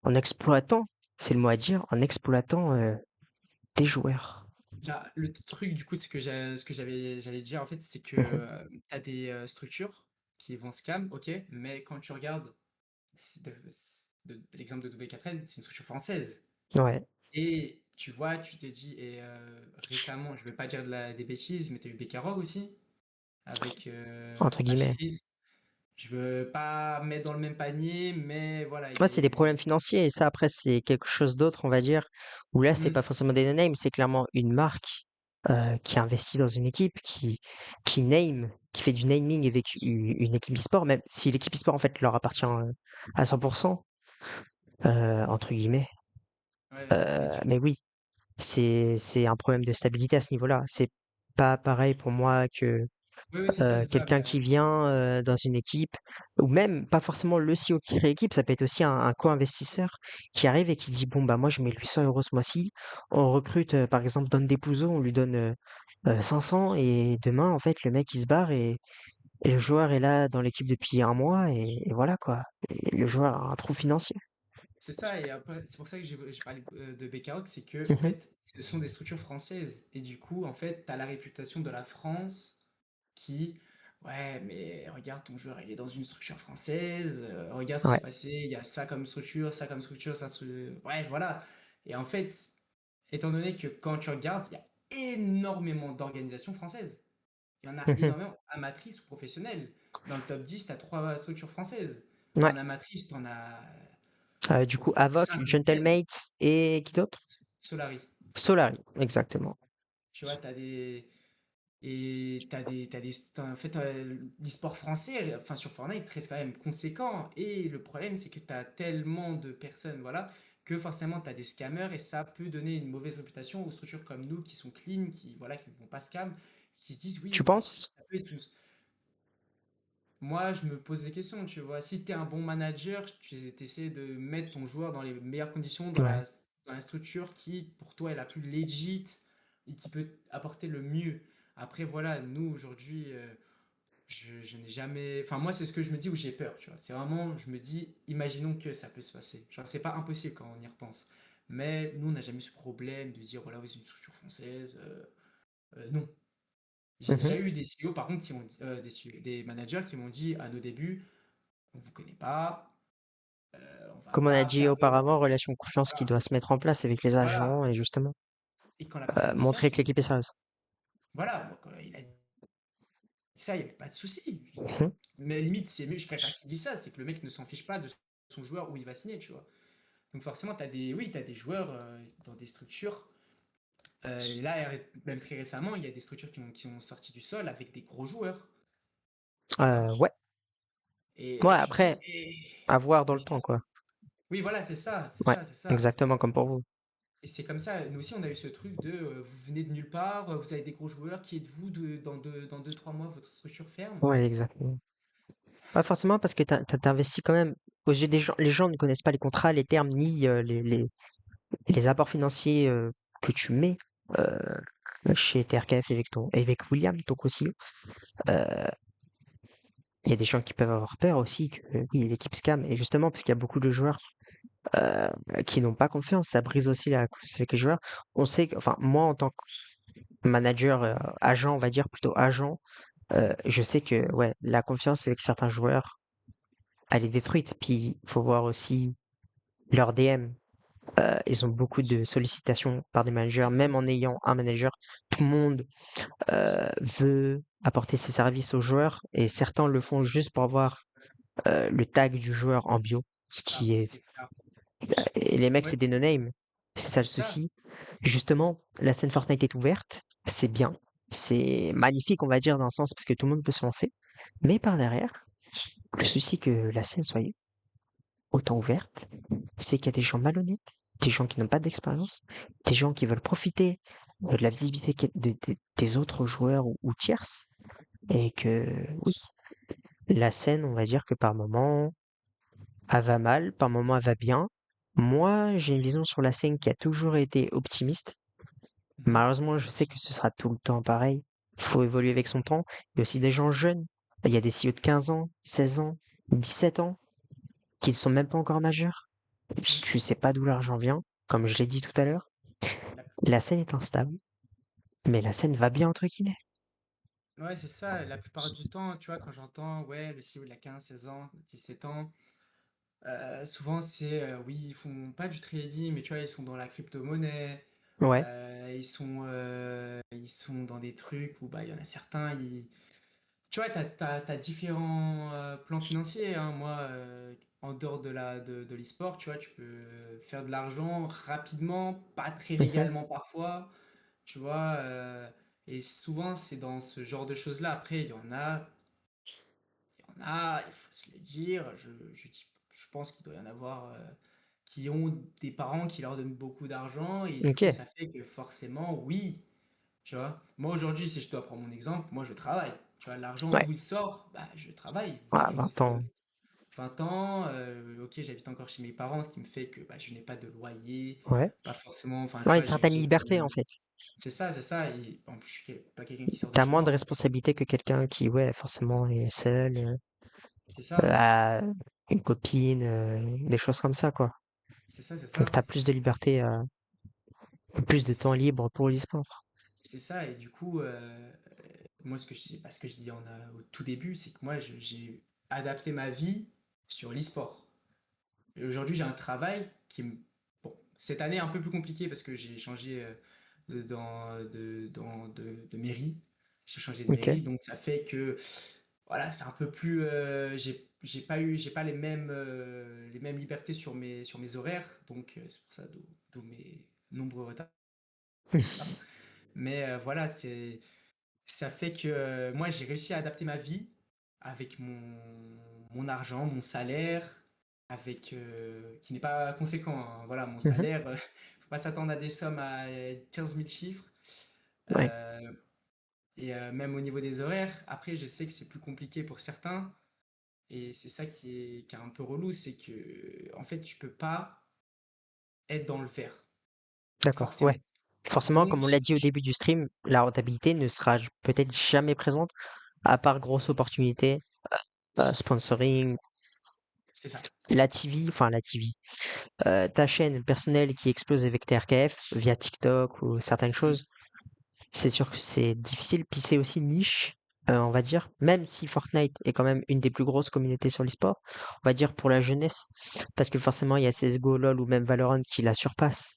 en exploitant, c'est le mot à dire, en exploitant des joueurs. Bah, le truc, du coup, c'est que ce que j'allais dire, en fait, c'est que Mhm. t'as des structures qui vont scam, ok, mais quand tu regardes l'exemple de W4N, c'est une structure française. Ouais, Et tu vois, tu te dis, et récemment, je veux pas dire des bêtises, mais t'as eu Bekarog aussi, avec entre guillemets. Hfreeze. Je veux pas mettre dans le même panier, mais voilà, il y Moi, a c'est des des. problèmes financiers et ça, après, c'est quelque chose d'autre, on va dire, où là, c'est Hmm, pas forcément des no-names, c'est clairement une marque qui investit dans une équipe, qui name, qui fait du naming avec une équipe e-sport, même si l'équipe e-sport, en fait, leur appartient à 100%, entre guillemets. ouais, mais Mais oui, c'est un problème de stabilité à ce niveau-là. C'est pas pareil pour moi que oui, oui, c'est ça. quelqu'un qui vient dans une équipe, ou même pas forcément le CEO qui crée l'équipe, ça peut être aussi un co-investisseur qui arrive et qui dit, bon, bah moi je mets 800 euros ce mois-ci, on recrute par exemple Don Depouzo, on lui donne 500 et demain en fait le mec il se barre et le joueur est là dans l'équipe depuis un mois et voilà quoi. Et le joueur a un trou financier. C'est ça, et après, c'est pour ça que j'ai parlé de Bekarok, c'est que, en Mhm. fait, ce sont des structures françaises. Et du coup, en fait, tu as la réputation de la France qui, ouais, mais regarde, ton joueur, il est dans une structure française, regarde ce qui Ouais. s'est passé, il y a ça comme structure, ça, ouais, voilà. Et en fait, étant donné que quand tu regardes, il y a énormément d'organisations françaises. Il y en a Mhm. énormément, amatrices ou professionnelles. Dans le top 10, tu as trois structures françaises. Ouais. En amatrice, tu en as Du coup, une Avoc, cinquantaine. Gentlemates et qui d'autre? Solari. Solari, exactement. Tu vois, t'as des. Et en fait, l'e-sport français, enfin sur Fortnite, reste quand même conséquent. Et le problème, c'est que tu as tellement de personnes, voilà, que forcément tu as des scammers et ça peut donner une mauvaise réputation aux structures comme nous qui sont clean, qui voilà, qui ne vont pas scam, qui se disent oui, Tu mais penses? ça peut être moi, je me pose des questions, tu vois. Si tu es un bon manager, tu essaies de mettre ton joueur dans les meilleures conditions, Ouais. dans la structure qui, pour toi, est la plus legit et qui peut apporter le mieux. Après, voilà, nous, aujourd'hui, je n'ai jamais. Enfin, moi, c'est ce que je me dis où j'ai peur, tu vois. C'est vraiment, je me dis, imaginons que ça peut se passer. Genre, c'est pas impossible quand on y repense. Mais nous, on n'a jamais eu ce problème de dire, voilà, vous êtes une structure française. Non. J'ai Mhm. déjà eu des CEO, par contre, qui ont, des, des managers qui m'ont dit à nos débuts, on vous connaît pas, on va Comme on a pas dit faire de. auparavant, relation de confiance qui Voilà. doit se mettre en place avec les Voilà. agents et justement Et quand la personne dit ça, montrer que l'équipe est sérieuse. voilà, moi, quand il a dit ça, il n'y avait pas de souci. Mhm. Mais limite, c'est mieux, je préfère qu'il dise ça, c'est que le mec ne s'en fiche pas de son joueur où il va signer, tu vois. Donc forcément, oui, t'as des joueurs dans des structures. Et là, même très récemment, il y a des structures qui ont sorti du sol avec des gros joueurs, tu vois. Ouais. Ouais, Et tu te dis, après, à voir dans le temps, quoi. oui, voilà, c'est ça, c'est Ouais, ça, c'est ça. exactement comme pour vous. Et c'est comme ça, nous aussi on a eu ce truc de vous venez de nulle part, vous avez des gros joueurs, qui êtes-vous dans 2, 3 mois, votre structure ferme? Ouais, exactement. Pas forcément parce que t'investis quand même. Aux yeux des gens, les gens ne connaissent pas les contrats, les termes, ni les apports financiers que tu mets euh, chez TRKF avec et avec William, donc aussi. Il y a des gens qui peuvent avoir peur aussi que oui, l'équipe scam. Et justement, parce qu'il y a beaucoup de joueurs euh, qui n'ont pas confiance, ça brise aussi la confiance avec les joueurs. On sait que, enfin, moi en tant que manager, agent, on va dire plutôt agent, je sais que ouais, la confiance avec certains joueurs, elle est détruite. Puis il faut voir aussi leur DM. Ils ont beaucoup de sollicitations par des managers, même en ayant un manager, tout le monde veut apporter ses services aux joueurs et certains le font juste pour avoir le tag du joueur en bio, ce Ah, qui est c'est ça. et les mecs Ouais, c'est des no-name. C'est ça c'est le ça. souci. Justement, la scène Fortnite est ouverte, c'est bien. C'est magnifique, on va dire, dans un sens, parce que tout le monde peut se lancer. Mais par derrière, le souci que la scène soit autant ouverte, c'est qu'il y a des gens malhonnêtes, des gens qui n'ont pas d'expérience, des gens qui veulent profiter de la visibilité des autres joueurs ou tierces, et que oui, la scène, on va dire que par moment, elle va mal, par moment, elle va bien. Moi, j'ai une vision sur la scène qui a toujours été optimiste. Mhm. Malheureusement, je sais que ce sera tout le temps pareil. Il faut évoluer avec son temps. Il y a aussi des gens jeunes. Il y a des CEO de 15 ans, 16 ans, 17 ans, qui ne sont même pas encore majeurs. Mhm. Je sais pas d'où l'argent vient, comme je l'ai dit tout à l'heure. La- La scène est instable, mais la scène va bien entre guillemets. Ouais, c'est ça. La plupart du temps, tu vois, quand j'entends, ouais, le CEO, il a 15, 16 ans, 17 ans, souvent c'est, oui, ils font pas du trading, mais tu vois, ils sont dans la crypto-monnaie, Ouais, ils sont dans des trucs où, bah, il y en a certains, tu vois, t'as différents plans financiers, hein. Moi, en dehors de l'e-sport, tu vois, tu peux faire de l'argent rapidement, pas très mhm, légalement parfois, tu vois. Et souvent, c'est dans ce genre de choses-là. Après, il faut se le dire. Je pense qu'il doit y en avoir qui ont des parents qui leur donnent beaucoup d'argent et du ok, coup, ça fait que forcément, oui, tu vois. Moi, aujourd'hui, si je dois prendre mon exemple, moi, je travaille. Tu vois, l'argent ouais, d'où il sort, bah, je travaille. ah, Je 20 reste ans, 20 ans, ok, j'habite encore chez mes parents, ce qui me fait que bah, je n'ai pas de loyer, ouais. pas forcément, enfin, tu Ouais, une vois, certaine j'ai liberté en fait. c'est ça, et en plus, je suis pas quelqu'un qui sort de T'as chez moins de moi. responsabilités que quelqu'un qui, ouais, forcément est seul, C'est ça, a une copine, des choses comme ça, quoi. c'est Donc ça. t'as plus de liberté, plus de temps libre pour l'e-sport. C'est ça, et du coup, moi, ce que je dis au tout début, c'est que moi, j'ai adapté ma vie sur l'e-sport. Et aujourd'hui, j'ai un travail bon, cette année, un peu plus compliqué parce que j'ai changé de mairie. J'ai changé de Ok. mairie, donc ça fait que, voilà, c'est un peu plus. J'ai pas les mêmes libertés sur mes horaires, donc c'est pour ça, d'où mes nombreux retards. Mais voilà, ça fait que moi, j'ai réussi à adapter ma vie avec mon argent, mon salaire, qui n'est pas conséquent, hein. Voilà, mon Mhm. salaire, faut pas s'attendre à des sommes à 15 000 chiffres. Ouais, Euh, même au niveau des horaires, après, je sais que c'est plus compliqué pour certains. Et c'est ça qui est un peu relou, c'est que, en fait, tu peux pas être dans le vert, d'accord, ouais. forcément. Forcément, Donc, comme on l'a dit au début du stream, la rentabilité ne sera peut-être jamais présente, à part grosse opportunité, sponsoring, c'est ça. la TV, enfin la TV, ta chaîne personnelle qui explose avec tes RKF via TikTok ou certaines Mm, choses, c'est sûr que c'est difficile. Puis c'est aussi niche, on va dire, même si Fortnite est quand même une des plus grosses communautés sur l'e-sport, on va dire pour la jeunesse, parce que forcément il y a CSGO, LoL ou même Valorant qui la surpassent.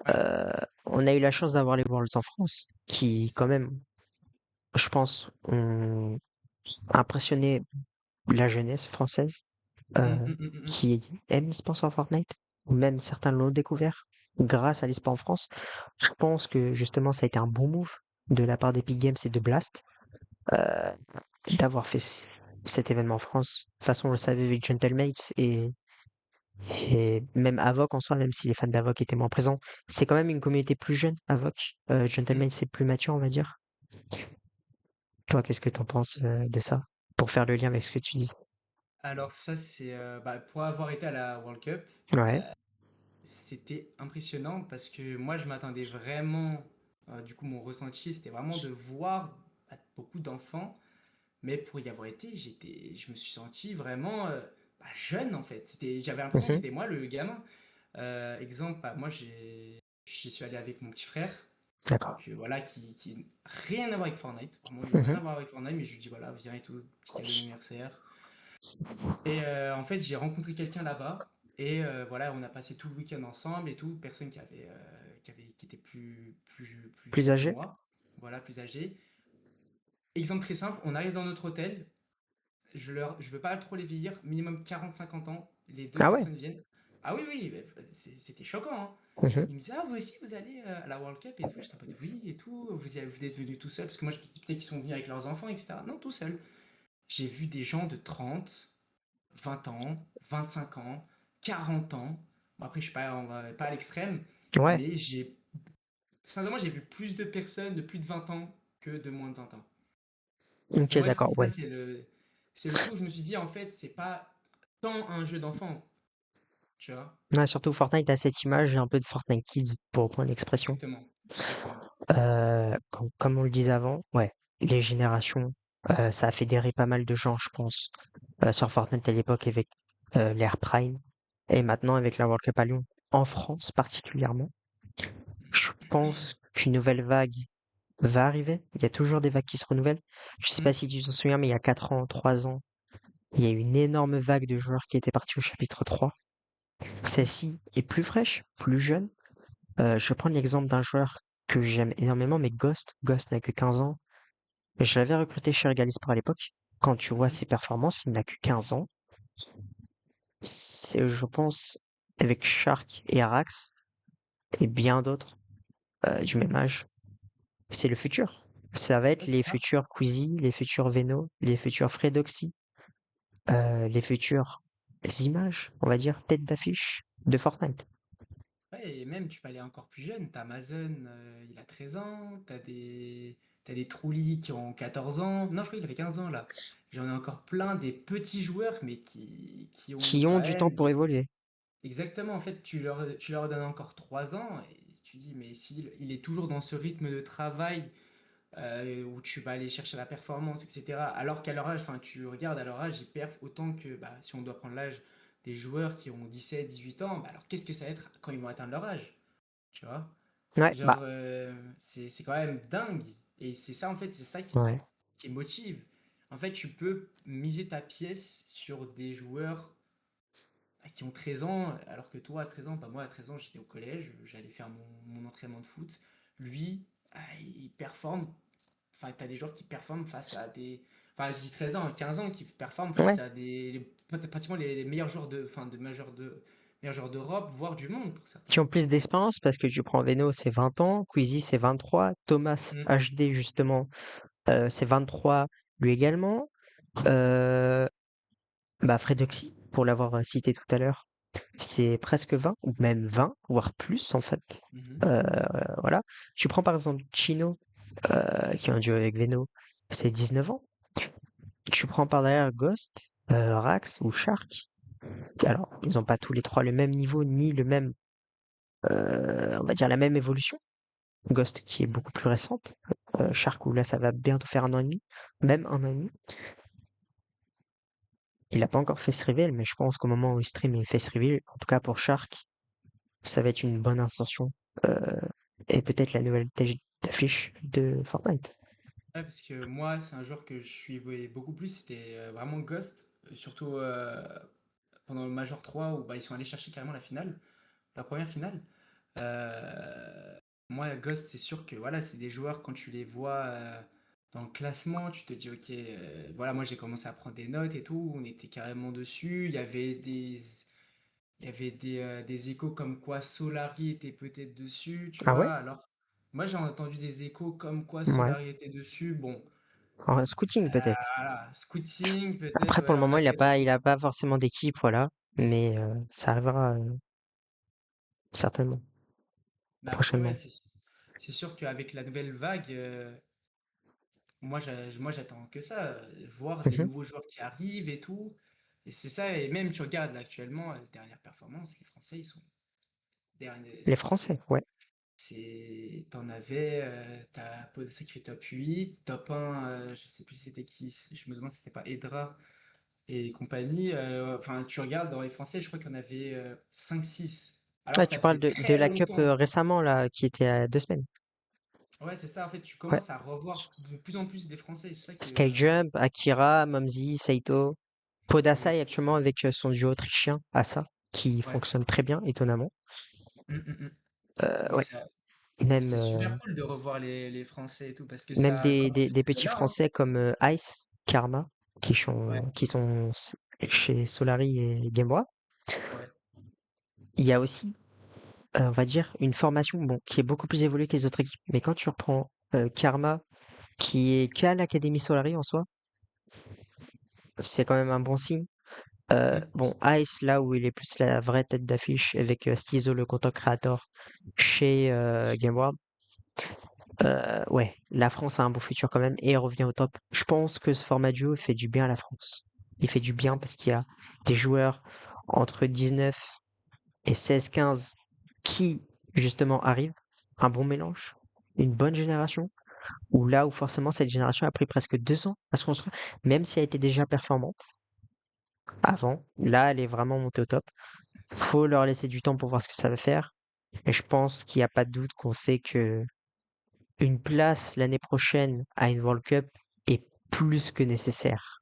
ouais, Euh, on a eu la chance d'avoir les Worlds en France, qui c'est quand ça. même, je pense, ont impressionné la jeunesse française, Mm, euh, mm, mm, mm, mm. qui aime l'e-sport sur Fortnite, ou même certains l'ont découvert grâce à l'e-sport en France. Je pense que justement ça a été un bon move de la part d'Epic Games et de Blast, euh, d'avoir fait cet événement en France. De toute façon, on le savait avec Gentlemates et même Avoc en soi, même si les fans d'Avoc étaient moins présents, c'est quand même une communauté plus jeune, Avoc. Mm. Gentlemates, c'est plus mature, on va dire. Toi, qu'est-ce que t'en penses de ça? Pour faire le lien avec ce que tu disais. Alors ça, c'est bah, pour avoir été à la World Cup, Ouais. c'était impressionnant parce que moi, je m'attendais vraiment, du coup, mon ressenti, c'était vraiment de voir bah, beaucoup d'enfants, mais pour y avoir été, je me suis senti vraiment bah, jeune en fait. J'avais l'impression que Mhm. c'était moi le gamin. Exemple, bah, moi, j'y suis allé avec mon petit frère, D'accord. donc voilà, qui rien à voir avec Fortnite, vraiment rien Mhm. à voir avec Fortnite, mais je lui dis voilà, viens et tout, petit cadeau d'anniversaire. Et en fait, j'ai rencontré quelqu'un là-bas. Et voilà, on a passé tout le week-end ensemble et tout. Personne qui était plus Plus vieux que âgé? moi. Voilà, plus âgé. Exemple très simple, on arrive dans notre hôtel. Je veux pas trop les vieillir, minimum 40-50 ans. Les deux Ah ouais? personnes viennent. Ah oui, oui, c'était choquant, hein. Mhm. Il me disait: «Ah, vous aussi, vous allez à la World Cup et tout?» J'étais en mode: «Oui et tout, vous êtes venus tout seul?» Parce que moi, je me suis dit peut-être qu'ils sont venus avec leurs enfants, et cetera. Non, tout seul. J'ai vu des gens de 30, 20 ans, 25 ans, 40 ans. Bon, après, je suis pas, on va pas à l'extrême, Ouais, mais sincèrement, j'ai vu plus de personnes de plus de 20 ans que de moins de 20 ans. ok, Pour moi, d'accord, ça, ouais. c'est le truc où je me suis dit, en fait, c'est pas tant un jeu d'enfant, tu vois? Ouais, surtout Fortnite a cette image un peu de Fortnite Kids, pour reprendre l'expression. Exactement, exactement. Comme on le disait avant, ouais, les générations, ça a fédéré pas mal de gens, je pense, sur Fortnite à l'époque avec l'ère Prime et maintenant avec la World Cup à Lyon, en France particulièrement. Je pense qu'une nouvelle vague va arriver. Il y a toujours des vagues qui se renouvellent. Je sais pas Mm, si tu t'en souviens, mais il y a 4 ans, 3 ans, il y a eu une énorme vague de joueurs qui étaient partis au chapitre 3. mhm, Celle-ci est plus fraîche, plus jeune. Je vais prendre l'exemple d'un joueur que j'aime énormément, mais Ghost. Ghost n'a que 15 ans. Je l'avais recruté chez Regalisport à l'époque. Quand tu vois mhm. ses performances, il n'a que 15 ans. C'est, je pense, avec Shark et Arax et bien d'autres du même âge, c'est le futur. Ça va être Ouais, c'est les ça. futurs Queasy, les futurs Veno, les futurs Fredoxy, les futures images, on va dire, tête d'affiche de Fortnite. Ouais, et même, tu peux aller encore plus jeune. T'as Amazon, il a 13 ans. T'as des Trulli qui ont 14 ans. Non, je crois qu'il avait 15 ans, là. J'en ai encore plein des petits joueurs, mais qui ont Qui ont quand du temps même pour évoluer. Exactement, en fait, tu leur donnes encore 3 ans et tu dis, mais s'il il est toujours dans ce rythme de travail où tu vas aller chercher la performance, etc. Alors qu'à leur âge, enfin, tu regardes à leur âge, ils perfent autant que, bah, si on doit prendre l'âge des joueurs qui ont 17, 18 ans, bah, alors qu'est-ce que ça va être quand ils vont atteindre leur âge, tu vois? Ouais, Genre, bah, c'est quand même dingue. Et c'est ça, en fait, c'est ça ouais. qui motive. En fait, tu peux miser ta pièce sur des joueurs qui ont 13 ans, alors que toi, à 13 ans, bah moi, à 13 ans, j'étais au collège, j'allais faire mon entraînement de foot. Lui, il performe. Enfin, tu as des joueurs qui performent face à des. Enfin, je dis 13 ans, 15 ans, qui performent face Ouais. à pratiquement les meilleurs joueurs enfin, meilleurs joueurs d'Europe, voire du monde pour certains. Qui ont plus d'expérience parce que tu prends Veno, c'est 20 ans, Queasy, c'est 23, Thomas Mm, HD, justement, c'est 23 lui également. Euh, Bah, Fredoxy, pour l'avoir cité tout à l'heure, c'est presque 20, ou même 20, voire plus en fait. mhm, Euh, voilà. Tu prends par exemple Chino, qui est un duo avec Veno, c'est 19 ans. Tu prends par derrière Ghost, Rax ou Shark. Alors, ils n'ont pas tous les trois le même niveau, ni le même, on va dire la même évolution. Ghost qui est mhm. beaucoup plus récente. Shark, où là, ça va bientôt faire 1 an et demi, même 1 an et demi. Il n'a pas encore face reveal, mais je pense qu'au moment où il stream et face reveal, en tout cas pour Shark, ça va être une bonne ascension. Euh, et peut-être la nouvelle tête d'affiche de Fortnite. Ouais, parce que moi, c'est un joueur que je suivais beaucoup plus, c'était vraiment Ghost, surtout pendant le Major 3 où bah, ils sont allés chercher carrément la finale, la première finale. Moi, Ghost, c'est sûr que voilà, c'est des joueurs, quand tu les vois dans le classement, tu te dis, ok, voilà, moi j'ai commencé à prendre des notes et tout, on était carrément dessus. Il y avait des échos comme quoi Solari était peut-être dessus, tu Ah vois. ouais? Alors, moi j'ai entendu des échos comme quoi Ouais. Solari était dessus. Bon, En scouting peut-être. voilà, Scouting, peut-être, Après, ouais, pour le moment, arnaque de il recrutement. a pas forcément d'équipe, voilà. Mais ça arrivera certainement, Mais après, ouais, prochainement. c'est sûr qu'avec la nouvelle vague, moi, j'attends que ça, voir des Mhm. nouveaux joueurs qui arrivent et tout. Et c'est ça, et même tu regardes là, actuellement, les dernières performances, les Français, ils sont derniers. Les Français, ouais. T'en avais, t'as Podesta qui fait top 8, top 1, je sais plus c'était qui, je me demande si c'était pas Edra et compagnie. Enfin, tu regardes dans les Français, je crois qu'il y en avait 5-6. Alors Ah, que ça tu parles faisait de très la Cup longtemps. récemment, là, qui était à 2 semaines. Ouais, c'est ça, en fait, tu Ouais. commences à revoir de plus en plus des Français, c'est ça que. Skyjump, Akira, Mumsy, Saito. Podasai Exactement. actuellement avec son duo autrichien, Asa, qui Ouais. fonctionne très bien, étonnamment. Mm. Donc Ouais. ça, Même, c'est super cool de revoir les Français et tout, parce que même ça a commencé des de petits là, hein. Français comme Ice, Karma, Ouais, qui sont chez Solari et Gameboa. ouais. il y a aussi, on va dire, une formation bon, qui est beaucoup plus évoluée que les autres équipes. Mais quand tu reprends Karma, qui est qu'à l'Académie Solari en soi, c'est quand même un bon signe. Mm. Bon, Ice, là où il est plus la vraie tête d'affiche avec Stizo, le content creator, chez Game World, ouais, la France a un beau futur quand même et revient au top. Je pense que ce format duo fait du bien à la France. Il fait du bien parce qu'il y a des joueurs entre 19 et 16-15 qui, justement, arrivent. Un bon mélange, une bonne génération, où là où forcément cette génération a pris presque 2 ans à se construire, même si elle était déjà performante avant, là elle est vraiment montée au top. Faut leur laisser du temps pour voir ce que ça va faire. Et je pense qu'il n'y a pas de doute qu'on sait que une place l'année prochaine à une World Cup est plus que nécessaire.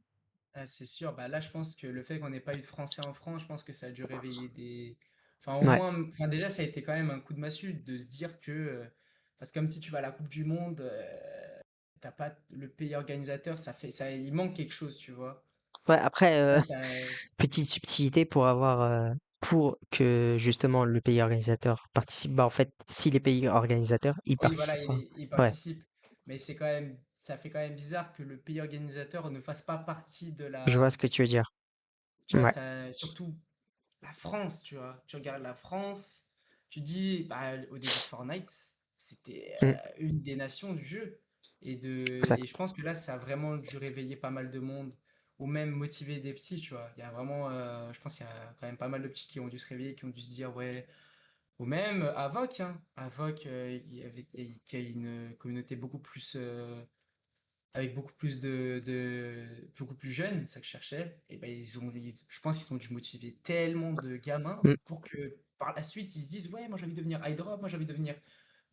Ah, c'est sûr. Bah là, je pense que le fait qu'on n'ait pas eu de Français en France, je pense que ça a dû réveiller des. Enfin, au Ouais, moins. Enfin, déjà, ça a été quand même un coup de massue de se dire que. Parce que comme si tu vas à la Coupe du Monde, t'as pas le pays organisateur, ça fait. Ça, il manque quelque chose, tu vois. ouais. Après, Là, t'as. petite subtilité pour que justement le pays organisateur participe. Bah en fait, si les pays organisateurs, ils Oui, voilà, participent pas. il Ouais, participe. Mais c'est quand même. Ça fait quand même bizarre que le pays organisateur ne fasse pas partie de je vois la. ce que tu veux dire. Tu vois, Ouais. ça. Surtout la France, tu vois. Tu regardes la France, tu dis, bah, au début de Fortnite, c'était Mm, une des nations du jeu. Et je exact. pense que là, ça a vraiment dû réveiller pas mal de monde, ou même motiver des petits, tu vois. Il y a vraiment, je pense qu'il y a quand même pas mal de petits qui ont dû se réveiller, qui ont dû se dire, ouais, ou même Avoc, hein. Avoc, qui a une communauté beaucoup plus, avec beaucoup plus beaucoup plus jeunes, c'est ça que je cherchais, et ben je pense qu'ils ont dû motiver tellement de gamins Mm. pour que par la suite ils se disent ouais moi j'ai envie de devenir iDrop, moi j'ai envie de devenir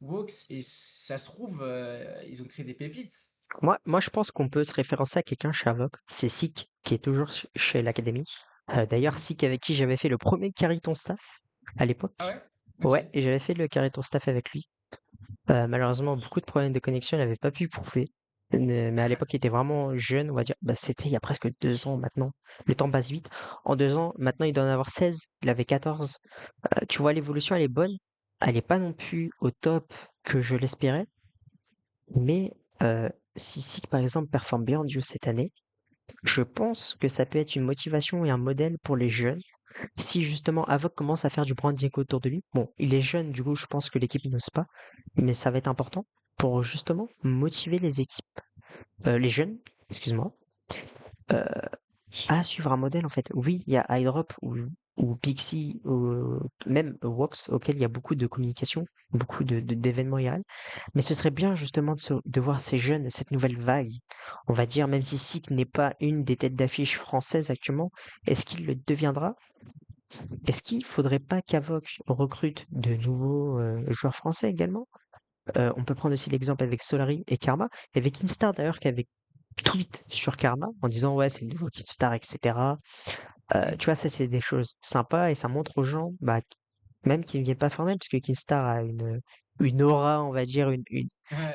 Wox, et ça se trouve ils ont créé des pépites. Moi, je pense qu'on peut se référencer à quelqu'un chez Avoc. C'est Sik, qui est toujours chez l'Académie. D'ailleurs, Mhm. Sik avec qui j'avais fait le premier Carry Staff à Ah l'époque. ouais? Ok. Ouais, et j'avais fait le Carry Staff avec lui. Malheureusement, beaucoup de problèmes de connexion, il n'avait pas pu prouver. Mais à l'époque, il était vraiment jeune, on va dire. Bah, c'était il y a presque 2 ans maintenant. Le temps passe vite. En 2 ans, maintenant, il doit en avoir 16. Il avait 14. Tu vois, l'évolution, elle est bonne. Elle n'est pas non plus au top que je l'espérais. Mais si Sik, par exemple, performe bien en duo cette année, je pense que ça peut être une motivation et un modèle pour les jeunes. Si justement Avoc commence à faire du branding autour de lui, bon, il est jeune, du coup, je pense que l'équipe n'ose pas, mais ça va être important pour justement motiver les équipes, les jeunes, excuse-moi, euh, à suivre un modèle en fait. Oui, il y a iDrop ou Pixie ou même Wox auquel il y a beaucoup de communication, beaucoup d'événements IRL, mais ce serait bien justement de voir ces jeunes, cette nouvelle vague, on va dire, même si Sik n'est pas une des têtes d'affiche françaises actuellement, est-ce qu'il le deviendra? Est-ce qu'il faudrait pas qu'Avoc recrute de nouveaux joueurs français également? On peut prendre aussi l'exemple avec Solari et Karma, et avec Instar d'ailleurs qui avait tweet sur Karma en disant ouais c'est le nouveau Kidstar, etc. Mhm. Tu vois, ça c'est des choses sympas et ça montre aux gens, bah, même qui ne viennent pas Fortnite, parce que Kidstar a une aura, on va dire, Ouais,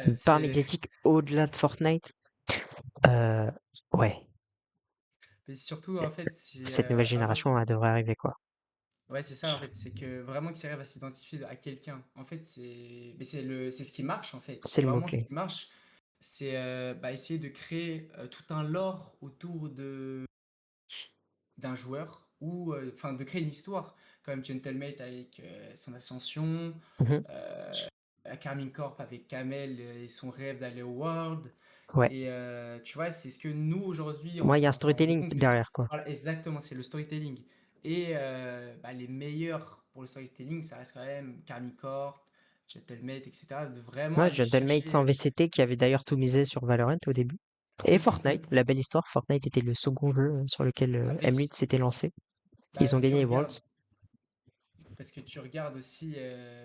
une part c'est. médiatique au-delà de Fortnite. Euh, ouais, Mais surtout en fait si cette nouvelle Avoc. génération elle devrait arriver quoi. Ouais, c'est ça en fait, c'est que vraiment qu'ils arrivent à s'identifier à quelqu'un. En fait, mais c'est ce qui marche en fait. C'est C'est le vraiment ce mot-clé. qui marche. C'est bah, essayer de créer tout un lore autour de d'un joueur, ou enfin de créer une histoire comme Gentlemate avec son ascension, Mhm. euh, Carmine Corp avec Kamel et son rêve d'aller au World. Ouais. Et tu vois, c'est ce que nous aujourd'hui Moi, il y a un on s'est rendu storytelling compte que derrière quoi. voilà, exactement, c'est le storytelling. Et bah, les meilleurs pour le storytelling, ça reste quand même Carmine Corp, Gentlemate, etc. De vraiment Moi, aller Gentlemate chercher. sans VCT qui avait d'ailleurs tout misé sur Valorant au début. Et Fortnite, la belle histoire. Fortnite était le second jeu sur lequel Avec, M8 s'était lancé. Ils ont tu gagné les regardes. Worlds. Parce que tu regardes aussi,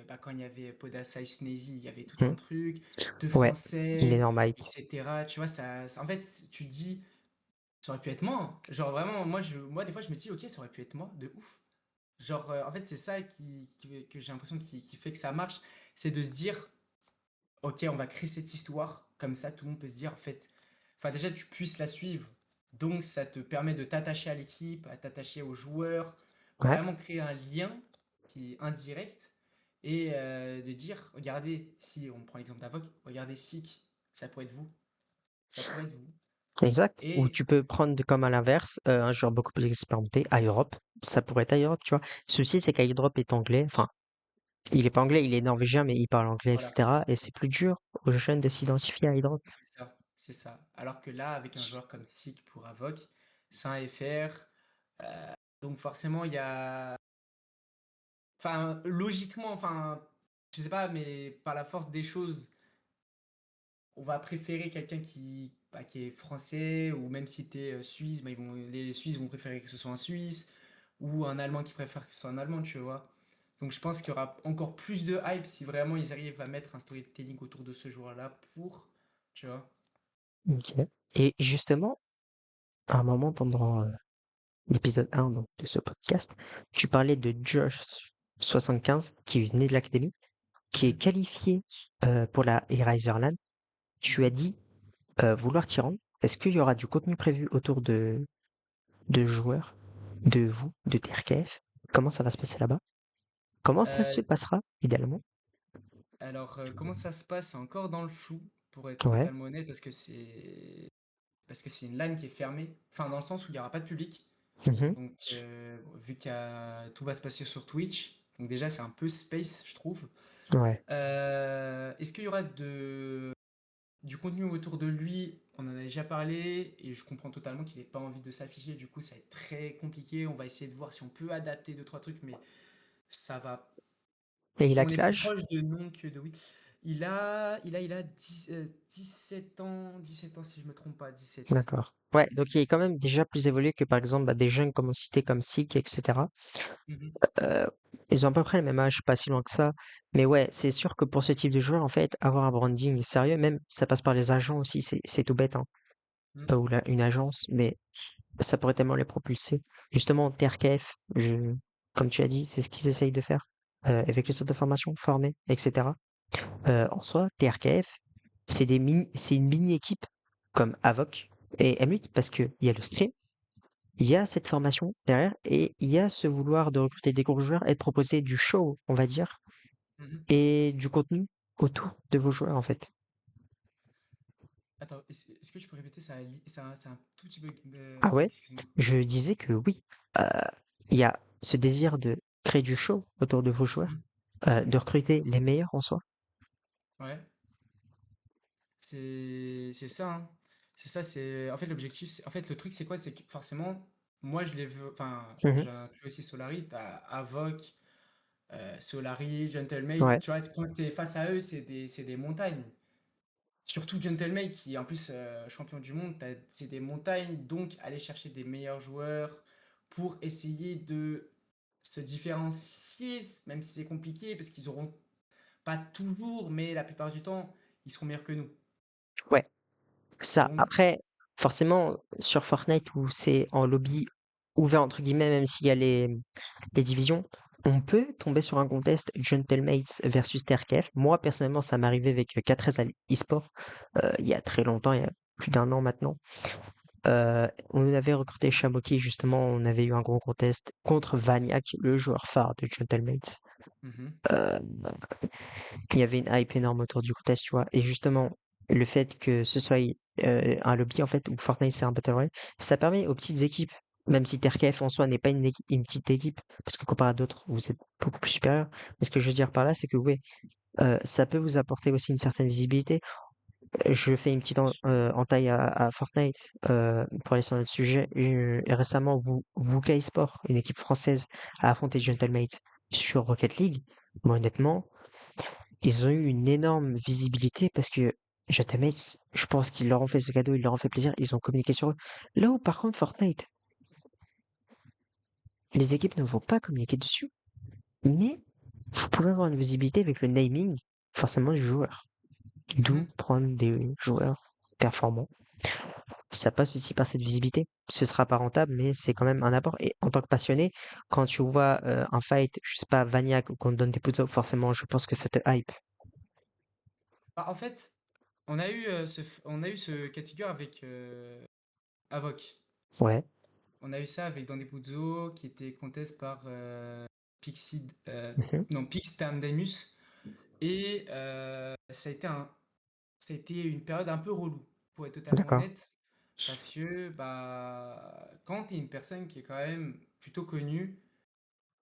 bah, quand il y avait Podasa Sneezy, il y avait tout un Mhm. truc, deux Ouais, une Français, énorme hype. etc. Tu vois, en fait, tu te dis, ça aurait pu être moi, hein. Genre vraiment, moi des fois, je me dis, ok, ça aurait pu être moi, de ouf. Genre, en fait, c'est ça que j'ai l'impression qui fait que ça marche, c'est de se dire, ok, on va créer cette histoire, comme ça, tout le monde peut se dire, en fait, enfin, déjà, tu puisses la suivre. Donc, ça te permet de t'attacher à l'équipe, à t'attacher aux joueurs, Ouais, vraiment créer un lien qui est indirect et de dire, regardez, si on prend l'exemple d'Avoc, regardez Sik, ça pourrait être vous, ça pourrait être vous. Exact. Ou Et tu peux prendre comme à l'inverse, un joueur beaucoup plus expérimenté, Europe. Ça pourrait être Europe, tu vois. Le souci, c'est qu'Europe est anglais. Enfin, il est pas anglais, il est norvégien, mais il parle anglais, voilà, etc. Et c'est plus dur aux jeunes de s'identifier à Europe. c'est ça, c'est ça. Alors que là, avec un joueur comme Sik pour Avoc, c'est un FR, donc forcément, il y a... Enfin, logiquement, enfin, je sais pas, mais par la force des choses, on va préférer quelqu'un qui est français, ou même si tu es suisse, bah, les Suisses vont préférer que ce soit un Suisse, ou un Allemand qui préfère que ce soit un Allemand, tu vois. Donc je pense qu'il y aura encore plus de hype si vraiment ils arrivent à mettre un storytelling autour de ce joueur-là pour, tu vois. Ok. Et justement, à un moment pendant l'épisode 1 donc, de ce podcast, tu parlais de Josh 75 qui est né de l'académie, qui est Mhm, qualifié pour la Land. Tu as mhm. dit vouloir t'y rendre. Est-ce qu'il y aura du contenu prévu autour de joueurs, de vous, de TRKF? Comment ça va se passer là-bas? Comment ça se Euh, passera, idéalement? alors, comment ça se passe? C'est encore dans le flou, pour être Ouais. totalement honnête, parce que c'est une LAN qui est fermée, enfin dans le sens où il n'y aura pas de public. Mhm. Donc, vu que tout va se passer sur Twitch, donc déjà c'est un peu space, je trouve. Ouais. Est-ce qu'il y aura du contenu autour de lui? On en a déjà parlé et je comprends totalement qu'il n'ait pas envie de s'afficher. Du coup, ça va être très compliqué. On va essayer de voir si on peut adapter deux, trois trucs, mais ça va. Et il a On est quel plus âge? proche de non que de oui. Il a 17 ans, 17 ans si je me trompe pas, 17. D'accord. Ouais, donc il est quand même déjà plus évolué que par exemple bah, des jeunes comme on citait comme Sik, etc. Mhm, Euh, Ils ont à peu près le même âge, pas si loin que ça. Mais ouais, c'est sûr que pour ce type de joueur, en fait, avoir un branding sérieux, même ça passe par les agents aussi, c'est tout bête, hein. mhm, Ou une agence, mais ça pourrait tellement les propulser. Justement, TRKF, comme tu as dit, c'est ce qu'ils essayent de faire avec les centres de formation, former, etc. En soi, TRKF, c'est une mini-équipe comme Avoc et M8 parce qu'il y a le stream, il y a cette formation derrière et il y a ce vouloir de recruter des gros joueurs et de proposer du show, on va dire, mhm. et du contenu autour de vos joueurs en fait. Attends, est-ce que tu peux répéter ça? C'est un tout petit peu. Ah ouais, Excuse-moi. je disais que oui, euh, il y a ce désir de créer du show autour de vos joueurs, Mhm, mhm. de recruter les meilleurs en soi. Ouais. C'est ça, hein. C'est ça, c'est en fait l'objectif, en fait le truc c'est quoi? C'est que forcément, moi je les veux, enfin Mhm. j'inclus aussi Solari, t'as Avoc, Solari, Gentlemate, Ouais, tu vois, quand t'es face à eux, c'est des montagnes. Surtout Gentlemate qui est en plus champion du monde, c'est des montagnes, donc aller chercher des meilleurs joueurs pour essayer de se différencier, même si c'est compliqué, parce qu'ils auront pas toujours, mais la plupart du temps, ils seront meilleurs que nous. ouais, ça. Donc, Après, forcément, sur Fortnite où c'est en lobby ouvert entre guillemets, même s'il y a les divisions, on peut tomber sur un contest Gentlemates versus TRKF. Moi, personnellement, ça m'est arrivé avec K13 à eSport il y a très longtemps, il y a plus d'un an maintenant. On avait recruté Shamoki, justement, on avait eu un gros contest contre Vaniac, le joueur phare de Gentlemates. mhm, Euh, il y avait une hype énorme autour du contest, tu vois. Et justement, le fait que ce soit un lobby, en fait, où Fortnite c'est un Battle Royale, ça permet aux petites équipes, même si TRKF en soi n'est pas une petite équipe, parce que comparé à d'autres, vous êtes beaucoup plus supérieur. Mais ce que je veux dire par là, c'est que oui, ça peut vous apporter aussi une certaine visibilité. Je fais une petite entaille à Fortnite pour aller sur notre sujet. Et récemment, WUKA Esport, une équipe française, a affronté Gentlemates sur Rocket League. Moi, honnêtement, ils ont eu une énorme visibilité parce que Gentlemates, je pense qu'ils leur ont fait ce cadeau, ils leur ont fait plaisir, ils ont communiqué sur eux. Là où, par contre, Fortnite, les équipes ne vont pas communiquer dessus, mais vous pouvez avoir une visibilité avec le naming, forcément, du joueur. D'où mhm. prendre des joueurs performants. Ça passe aussi par cette visibilité. Ce sera pas rentable, mais c'est quand même un apport. Et en tant que passionné, quand tu vois un fight, je sais pas, Vaniac ou qu'on te donne des puzzles, forcément, je pense que ça te hype. Bah, en fait, on a eu ce cas de figure avec Avoc. Ouais. On a eu ça avec Dans des Puzo qui était contest par Pixid, Mhm. non, Pixtandemus. Et ça a été une période un peu relou, pour être totalement D'accord. honnête, parce que bah, quand tu es une personne qui est quand même plutôt connue,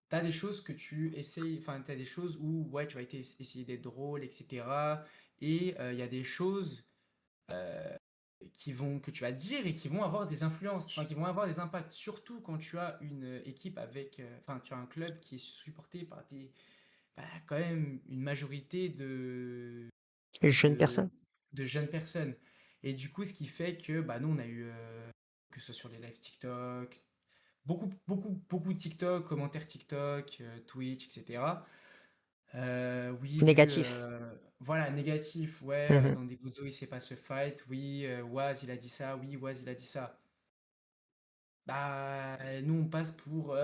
tu as des choses que tu essayes, enfin, tu as des choses où ouais, tu vas essayer d'être drôle, etc. Et il y a des choses euh, que tu vas dire et qui vont avoir des influences, enfin, qui vont avoir des impacts, surtout quand tu as une équipe avec, enfin, tu as un club qui est supporté par quand même une majorité Jeune de, personne. de jeunes personnes. Et du coup, ce qui fait que bah, nous, on a eu, que ce soit sur les lives TikTok, beaucoup de TikTok, commentaires TikTok, Twitch, etc. Oui, Négatif. voilà, négatif, ouais, Mhm. dans des bozos, il s'est pas se fight, oui, Waz, il a dit ça, oui, Waz, il a dit ça. Bah, nous, on passe pour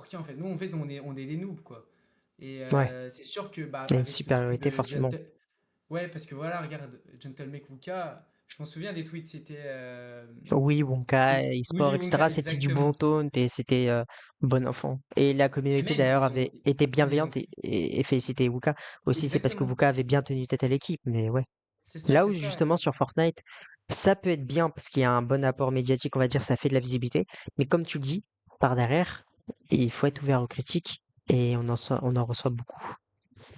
qui, en fait? Nous, en fait, on est des noobs, quoi. Et Ouais. c'est sûr que, bah, Il y a une avec le truc supériorité de forcément. Ouais, parce que voilà, regarde, Gentleman Kuka, je m'en souviens des tweets, c'était Oui, Wonka, e-sport, Willy Wonka, etc. C'était du bon exactement. tone et c'était bon enfant. Et la Et communauté même, d'ailleurs avait été ils ont, bienveillante et félicité Wonka. Aussi, c'est parce que exactement, Wonka avait bien tenu tête à l'équipe. Mais ouais. c'est ça, Là c'est où ça. justement sur Fortnite, ça peut être bien parce qu'il y a un bon apport médiatique, on va dire, ça fait de la visibilité. Mais comme tu le dis, par derrière, il faut être ouvert aux critiques et on en reçoit beaucoup.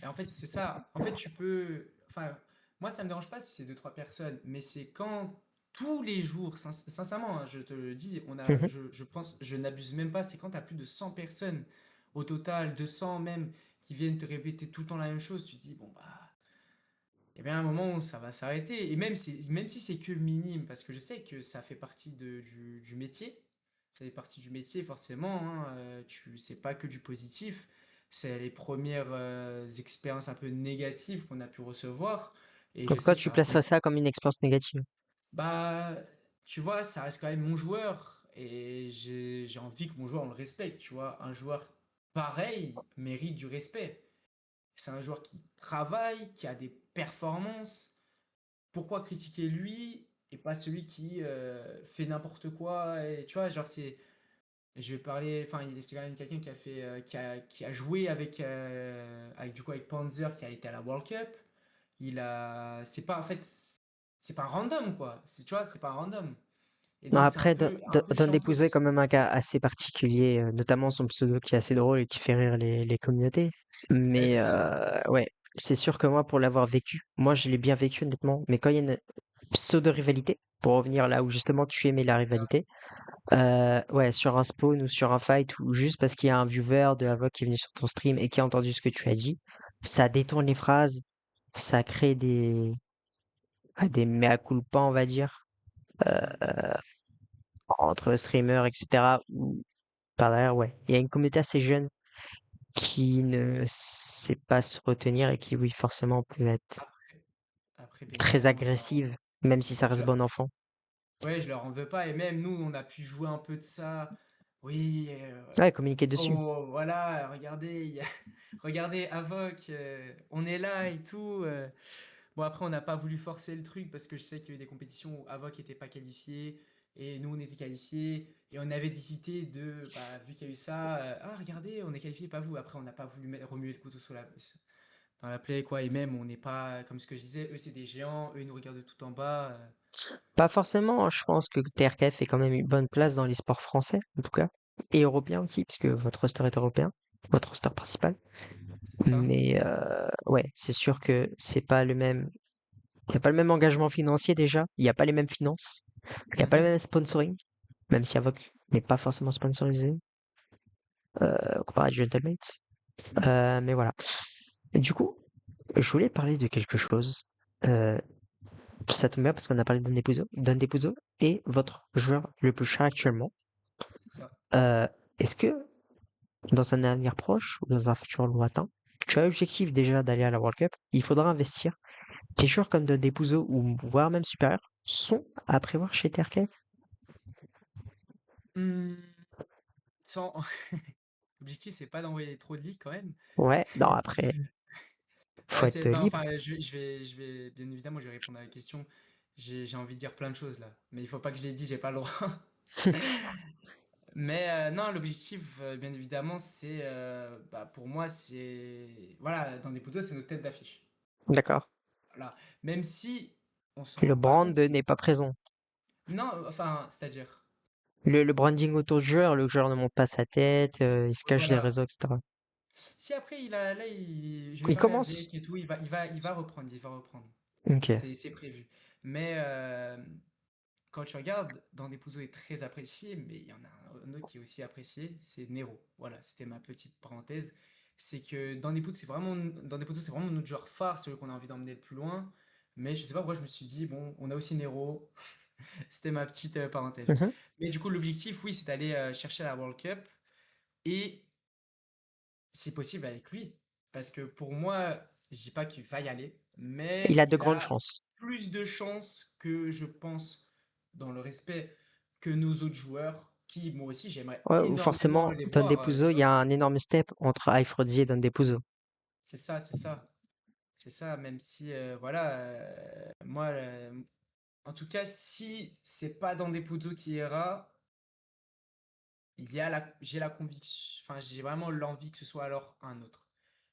Et en fait, c'est ça. En fait, tu peux. Enfin, moi, ça me dérange pas si c'est deux, trois personnes, mais c'est quand tous les jours, sincèrement, hein, je te le dis, Mhm. je pense, je n'abuse même pas, c'est quand tu as plus de 100 personnes au total, 200 même, qui viennent te répéter tout le temps la même chose, tu te dis, bon, bah, il y a bien un moment où ça va s'arrêter. Et même si c'est que minime, parce que je sais que ça fait partie du métier, ça fait partie du métier forcément, hein, c'est pas que du positif, c'est les premières expériences un peu négatives qu'on a pu recevoir. Et je Donc toi, sais que tu ça reste placerais ça comme une expérience négative. bah, tu vois, ça reste quand même mon joueur et j'ai envie que mon joueur on le respecte, tu vois. Un joueur pareil mérite du respect. C'est un joueur qui travaille, qui a des performances. Pourquoi critiquer lui et pas celui qui fait n'importe quoi et tu vois, genre c'est je vais parler enfin c'est quand même quelqu'un qui a fait qui a joué avec du coup avec Panzer qui a été à la World Cup. Il a c'est pas en fait c'est pas un random quoi. C'est tu vois, c'est pas un random. Et Non, donc c'est après, un peu Don Depouzo est chambos. quand même un cas assez particulier, notamment son pseudo qui est assez drôle et qui fait rire les communautés. Ouais, c'est Mais ça. ouais, c'est sûr que moi, pour l'avoir vécu, moi je l'ai bien vécu honnêtement, mais quand il y a une pseudo-rivalité, pour revenir là où justement tu aimais la C'est ça. rivalité, ouais, sur un spawn ou sur un fight, ou juste parce qu'il y a un viewer de Havok qui est venu sur ton stream et qui a entendu ce que tu as dit, ça détourne les phrases, ça crée des mea culpa, on va dire, Mm. entre streamers, etc. Par derrière, ouais. Il y a une communauté assez jeune qui ne sait pas se retenir et qui, oui, forcément, peut être Après bien très évidemment agressive, même si ça je reste leur bon enfant. ouais, je leur en veux pas et même nous on a pu jouer un peu de ça. Oui, Ouais, communiquer dessus. oh voilà, regardez, regardez Avoc, on est là et tout. Bon, après, on n'a pas voulu forcer le truc parce que je sais qu'il y a eu des compétitions où Avoc n'était pas qualifié et nous, on était qualifiés. Et on avait décidé de, bah, vu qu'il y a eu ça, ah, regardez, on est qualifié, pas vous. Après, on n'a pas voulu remuer le couteau dans la plaie, quoi. Et même, on n'est pas, comme ce que je disais, eux, c'est des géants, eux, ils nous regardent de tout en bas. Pas forcément, je pense que TRKF fait quand même une bonne place dans les sports français, en tout cas, et européens aussi, puisque votre roster est européen, votre roster principal. C'est ça. Mais ouais, c'est sûr que c'est pas le même. Il n'y a pas le même engagement financier déjà, il n'y a pas les mêmes finances, il n'y a pas le Mhm. même sponsoring, même si Avoc n'est pas forcément sponsorisé, comparé à Gentlemates. Mais voilà. Du coup, je voulais parler de quelque chose. Euh, Ça tombe bien parce qu'on a parlé Don Depuzo est votre joueur le plus cher actuellement. C'est ça. Euh, Est-ce que dans un avenir proche ou dans un futur lointain, tu as l'objectif déjà d'aller à la World Cup, il faudra investir. Des joueurs comme Don Depuzo ou voire même supérieur sont à prévoir chez TRK. Hmm, sans... L'objectif, c'est pas d'envoyer trop de leaks quand même. Ouais, non, après, faut Ouais, être non, libre. enfin, bien évidemment, je vais répondre à la question. J'ai envie de dire plein de choses là, mais il faut pas que je les dise, j'ai pas le droit. Mais non, l'objectif, bien évidemment, c'est, bah, pour moi, c'est, voilà, dans des poteaux, c'est notre tête d'affiche. D'accord. Voilà. Même si on s'en Le rend pas brand compte. n'est pas présent. Non, enfin, c'est-à-dire. Le branding autour du joueur, le joueur ne monte pas sa tête, il se cache des Voilà. réseaux, etc. Si après, là, je vais Il parler commence. avec et tout, il va reprendre, il va reprendre. Ok. C'est prévu. Mais quand tu regardes, dans des Puzo est très apprécié, mais il y en a un autre qui est aussi apprécié, c'est Nero. Voilà, c'était ma petite parenthèse. C'est que dans des Puzo, c'est vraiment notre joueur phare, celui qu'on a envie d'emmener le plus loin. Mais je sais pas pourquoi je me suis dit, bon, on a aussi Nero. C'était ma petite parenthèse. Mhm, Mais du coup, l'objectif, oui, c'est d'aller chercher la World Cup et, si possible, avec lui. Parce que pour moi, je dis pas qu'il va y aller, il mais a de il grandes a chances. plus de chances que je pense, dans le respect, que nos autres joueurs, qui, moi aussi, j'aimerais Ouais, énormément forcément, les Don voir, Depuzo, tu il y vois. a un énorme step entre iFrozzy et Don Depuzo. C'est ça, c'est ça. C'est ça, même si, voilà, moi, en tout cas, si c'est pas dans des Puzo qui ira, j'ai la conviction, enfin, j'ai vraiment l'envie que ce soit alors un autre.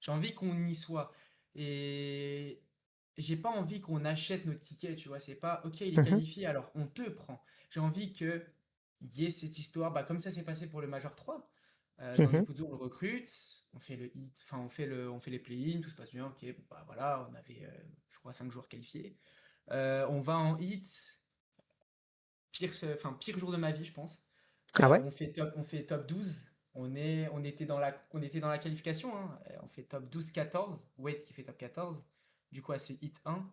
J'ai envie qu'on y soit. Et j'ai pas envie qu'on achète notre ticket, tu vois. C'est pas, ok, il est Mhm, qualifié, alors on te prend. J'ai envie que y ait cette histoire, bah, comme ça s'est passé pour le Major 3. Dans des mhm. Puzo, on le recrute, on fait le hit, enfin, on fait les play-in, tout se passe bien, ok, bon, bah voilà, on avait, je crois, 5 joueurs qualifiés. On va en hit, pire jour de ma vie, je pense. Ah ouais? On fait top 12. On était dans la qualification, hein. On fait top 12-14. Wade qui fait top 14. Du coup, à ce hit 1.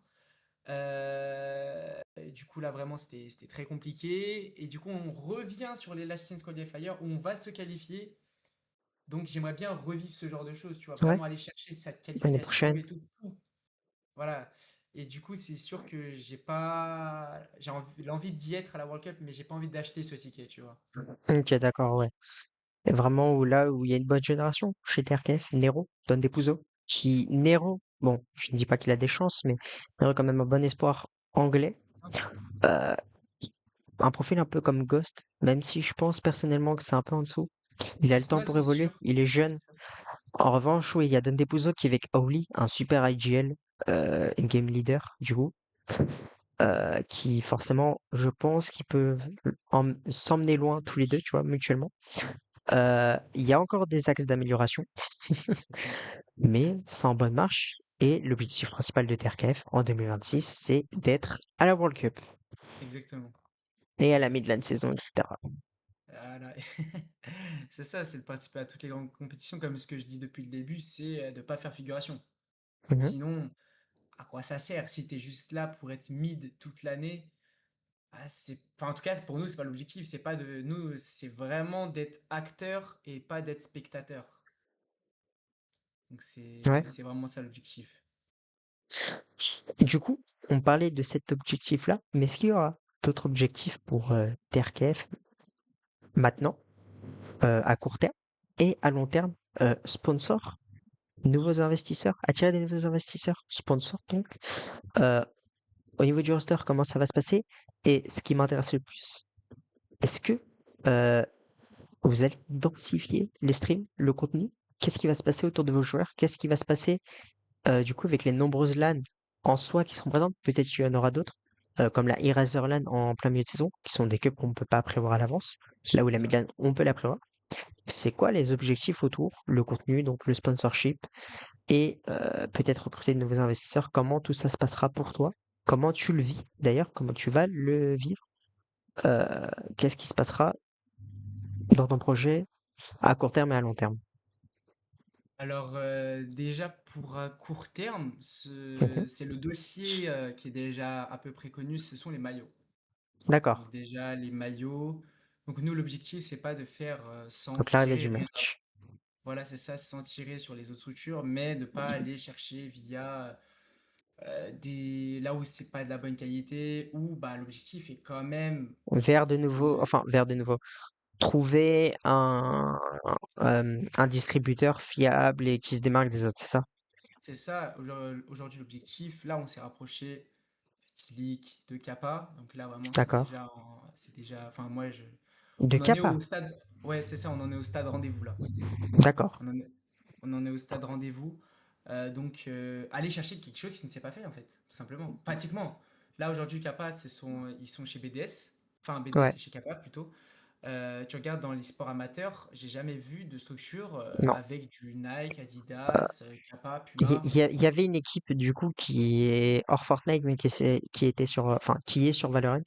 Du coup, là, vraiment, c'était très compliqué. Et du coup, on revient sur les Last Chance Qualifier où on va se qualifier. Donc, j'aimerais bien revivre ce genre de choses, tu vois. Ouais, Vraiment aller chercher cette l'année qualification prochaine. et tout. Voilà. Et du coup, c'est sûr que j'ai pas. L'envie d'y être à la World Cup, mais j'ai pas envie d'acheter ce ticket, tu vois. Ok, d'accord, ouais. Et vraiment, là où il y a une bonne génération, chez TRKF, Nero, Don Depuzo, Nero, bon, je ne dis pas qu'il a des chances, mais Nero est quand même un bon espoir anglais. Euh, un profil un peu comme Ghost, même si je pense personnellement que c'est un peu en dessous. Il a le temps Non, pour si, c'est évoluer, sûr. il est jeune. C'est sûr. En revanche, oui, il y a Don Depuzo qui est avec Owly, un super IGL, game leader, du coup, qui forcément, je pense qu'ils peuvent s'emmener loin tous les deux, tu vois, mutuellement. Il y a encore des axes d'amélioration, C'est ça. mais c'est en bonne marche. Et l'objectif principal de TRKF en 2026, c'est d'être à la World Cup Exactement. et à la Midland Exactement. saison, etc. Voilà. C'est ça, c'est de participer à toutes les grandes compétitions, comme ce que je dis depuis le début, c'est de pas faire figuration. Mhm. Sinon, à quoi ça sert? Si tu es juste là pour être mid toute l'année, ah, enfin, en tout cas, pour nous, c'est pas l'objectif. C'est pas de nous, c'est vraiment d'être acteur et pas d'être spectateur. Donc Ouais. c'est vraiment ça l'objectif. Du coup, on parlait de cet objectif-là, mais est-ce qu'il y aura d'autres objectifs pour TRKF maintenant, à court terme et à long terme? Sponsors, nouveaux investisseurs, attirer des nouveaux investisseurs, sponsors donc. Euh, Au niveau du roster, comment ça va se passer? Et ce qui m'intéresse le plus, est-ce que euh, vous allez densifier les streams, le contenu? Qu'est-ce qui va se passer autour de vos joueurs? Qu'est-ce qui va se passer du coup avec les nombreuses LAN en soi qui seront présentes? Peut-être qu'il y en aura d'autres, comme la Eraser LAN en plein milieu de saison, qui sont des cups qu'on ne peut pas prévoir à l'avance. Là où C'est la ça. mid-LAN, on peut la prévoir. C'est quoi les objectifs autour? Le contenu, donc le sponsorship, et peut-être recruter de nouveaux investisseurs. Comment tout ça se passera pour toi? Comment tu le vis d'ailleurs? Comment tu vas le vivre? Qu'est-ce qui se passera dans ton projet à court terme et à long terme? Alors déjà pour court terme, Mhm. c'est le dossier qui est déjà à peu près connu, ce sont les maillots. D'accord. Donc déjà les maillots. Donc nous l'objectif c'est pas de faire sans Donc l'arrivée tirer du rien. merch. Voilà, c'est ça, sans tirer sur les autres structures, mais ne pas aller chercher via des là où c'est pas de la bonne qualité, ou bah l'objectif est quand même Vers de nouveau, de. enfin vers de nouveau, trouver un distributeur fiable et qui se démarque des autres, c'est ça? C'est ça, aujourd'hui l'objectif. Là, on s'est rapproché de Tilik, de Kappa. Donc là, vraiment, D'accord. c'est déjà, enfin moi, De On en est Kappa. au stade. Ouais, c'est ça, on en est au stade rendez-vous là. D'accord. On en est, on en est au stade rendez-vous. Donc, aller chercher quelque chose qui ne s'est pas fait, en fait, tout simplement. Pratiquement. Là, aujourd'hui, Kappa, ils sont chez BDS. Enfin, BDS, Ouais. c'est chez Kappa plutôt. Tu regardes dans les sports amateurs, j'ai jamais vu de structure Non. avec du Nike, Adidas, Kappa, Il Puma. y, il y avait une équipe du coup qui est hors Fortnite mais qui était sur enfin qui est sur Valorant.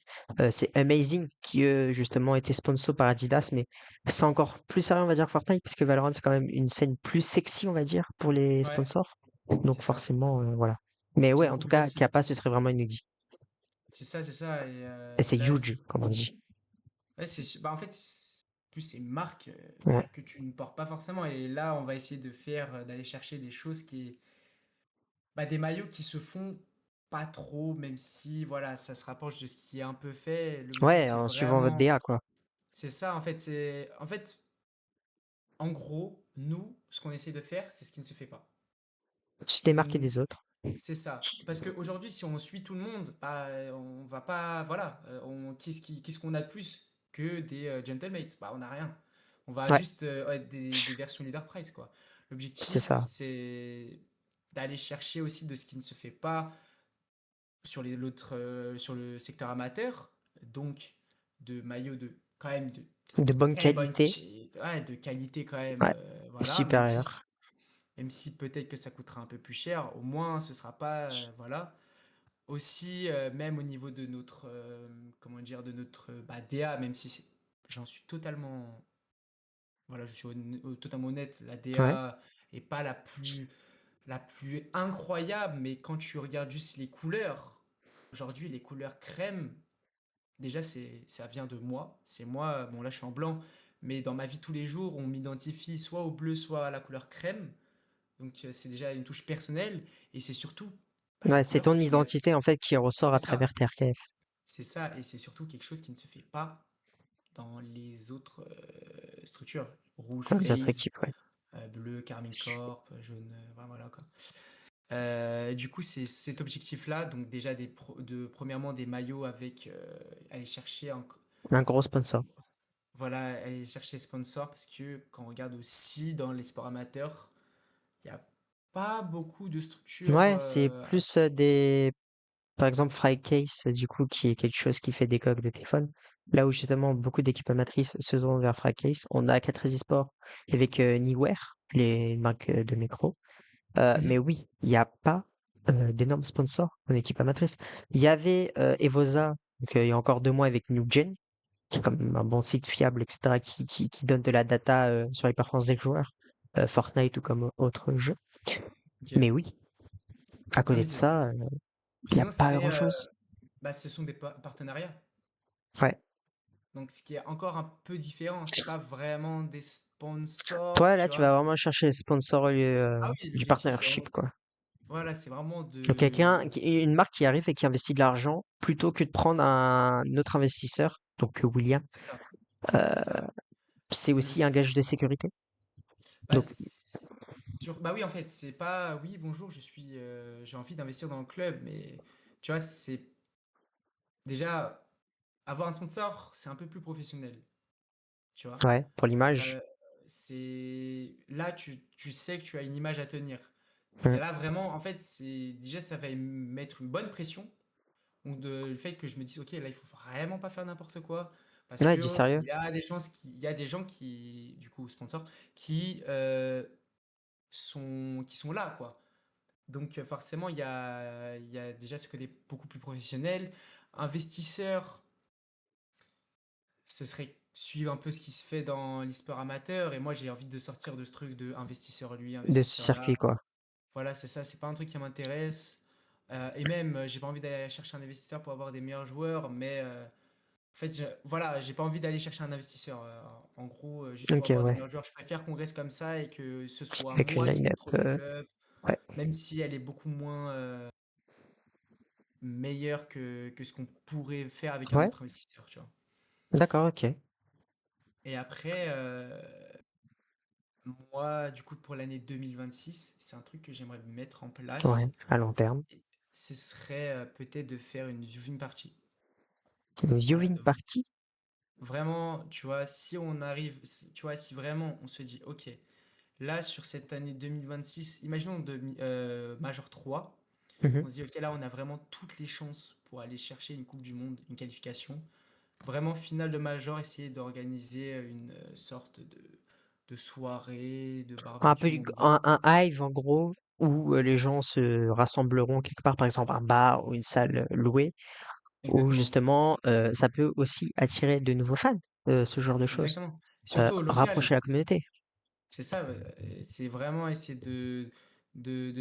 C'est Amazing qui eux justement était sponsor par Adidas mais c'est encore plus sérieux on va dire que Fortnite parce que Valorant c'est quand même une scène plus sexy on va dire pour les Ouais, sponsors. Donc c'est ça. forcément voilà. Mais C'est ouais en beaucoup tout plus cas facile. Kappa ce serait vraiment inédit. C'est ça, c'est ça. Et Et c'est là, huge comme on dit. ouais, bah, en fait, plus c'est une marque Ouais. bah, que tu ne portes pas forcément. Et là, on va essayer de faire, d'aller chercher des choses bah, des maillots qui se font pas trop, même si voilà, ça se rapproche de ce qui est un peu fait. L'objectif, Ouais c'est en suivant votre vraiment, DA quoi. c'est ça en fait. En fait, en gros, nous, ce qu'on essaie de faire, c'est ce qui ne se fait pas. Se démarquer On- des autres. C'est ça. Parce qu'aujourd'hui, si on suit tout le monde, bah, on va pas. Voilà. Qu'est-ce qu'on a de plus que des gentlemates? Bah, on n'a rien. On va Ouais juste être des versions leader price, quoi. c'est L'objectif, ça. c'est d'aller chercher aussi de ce qui ne se fait pas sur le secteur amateur. Donc, de maillots de, quand même, de De bonne très bonne, qualité. ouais, de qualité, quand même. Ouais. Voilà. Supérieur. Même si peut-être que ça coûtera un peu plus cher, au moins ce sera pas, voilà. Aussi, même au niveau de notre, comment dire, de notre bah, DA, même si j'en suis totalement, voilà, je suis totalement honnête, la Ouais. DA est pas la plus incroyable, mais quand tu regardes juste les couleurs, aujourd'hui les couleurs crème, déjà ça vient de moi, c'est moi, bon là je suis en blanc, mais dans ma vie tous les jours, on m'identifie soit au bleu, soit à la couleur crème. Donc c'est déjà une touche personnelle et c'est surtout bah, une Ouais, c'est couleur que ton tu n'as. identité en fait qui ressort C'est à travers ça, tes RKF. c'est ça et c'est surtout quelque chose qui ne se fait pas dans les autres structures. Rouge, Dans les autres FaZe, équipes, ouais. bleu, Carmine Corp, jaune, voilà quoi. Du coup, c'est cet objectif-là, donc déjà premièrement des maillots avec aller chercher Un gros sponsor. voilà, aller chercher sponsors parce que quand on regarde aussi dans les sports amateurs, il n'y a pas beaucoup de structures. Ouais, c'est plus par exemple, Frycase, du coup, qui est quelque chose qui fait des coques de téléphone. Là où justement beaucoup d'équipes amatrices se tournent vers Frycase. On a 4 Esports avec Niware, les marques de micro. Mais Mhm. oui, il n'y a pas d'énormes sponsors en équipe amatrice. Il y avait Evoza, donc il y a encore 2 mois avec NewGen, qui est comme un bon site fiable, etc., qui donne de la data sur les performances des joueurs, Fortnite ou comme autre jeu. Ok. Mais oui, à Non, côté mais de c'est ça. ça, il n'y a Sinon, pas grand-chose. bah, ce sont des partenariats. Ouais. Donc, ce qui est encore un peu différent, c'est pas vraiment des sponsors, Toi, là, tu tu vas vois. vraiment chercher le sponsor au lieu Ah oui, du l'objectif, c'est vraiment, partnership, quoi. voilà, c'est vraiment Donc, une marque qui arrive et qui investit de l'argent plutôt que de prendre un autre investisseur, donc William, c'est ça, euh, c'est ça. c'est Le, aussi un gage de sécurité. bah, Donc, bah oui, en fait, c'est pas, oui, bonjour, j'ai envie d'investir dans le club, mais tu vois, c'est déjà avoir un sponsor, c'est un peu plus professionnel, tu vois. ouais, pour l'image. Ça, là, tu sais que tu as une image à tenir. Et Mm. là, vraiment, en fait, déjà, ça va me mettre une bonne pression. Donc, le fait que je me dise, ok, là, il faut vraiment pas faire n'importe quoi. Parce Ouais, du que sérieux. il y a des gens qui, du coup, sponsors, qui sont là, quoi. Donc, forcément, il y a déjà ce côté beaucoup plus professionnel. Investisseur, ce serait suivre un peu ce qui se fait dans l'e-sport amateur. Et moi, j'ai envie de sortir de ce truc de investisseur lui, De ce investisseur circuit, là. quoi. Voilà, c'est ça, c'est pas un truc qui m'intéresse. Et même, j'ai pas envie d'aller chercher un investisseur pour avoir des meilleurs joueurs, mais en fait, voilà, j'ai pas envie d'aller chercher un investisseur. En gros, juste pour Ok, avoir des ouais. meilleurs joueurs. Je préfère qu'on reste comme ça et que ce soit Avec une moi qui line-up, contrôle le club, ouais. même si elle est beaucoup moins meilleure que ce qu'on pourrait faire avec un Ouais, autre investisseur, tu vois. d'accord, ok. Et après, moi, du coup, pour l'année 2026, c'est un truc que j'aimerais mettre en Ouais, place. à long terme. Et ce serait peut-être de faire une viewing party. Une Voilà, viewing party? vraiment, tu vois, si on arrive, tu vois, si vraiment on se dit, ok, là, sur cette année 2026, imaginons Major 3, Mhm. on se dit, ok, là, on a vraiment toutes les chances pour aller chercher une Coupe du Monde, une qualification. Vraiment, finale de Major, essayer d'organiser une sorte de soirée, de Un peu barbecue, en gros. un hive en gros où les gens se rassembleront quelque part, par exemple un bar ou une salle louée, où Exactement. justement ça peut aussi attirer de nouveaux fans, ce genre de choses, Exactement. Surtout au local. rapprocher la communauté. C'est ça, c'est vraiment essayer de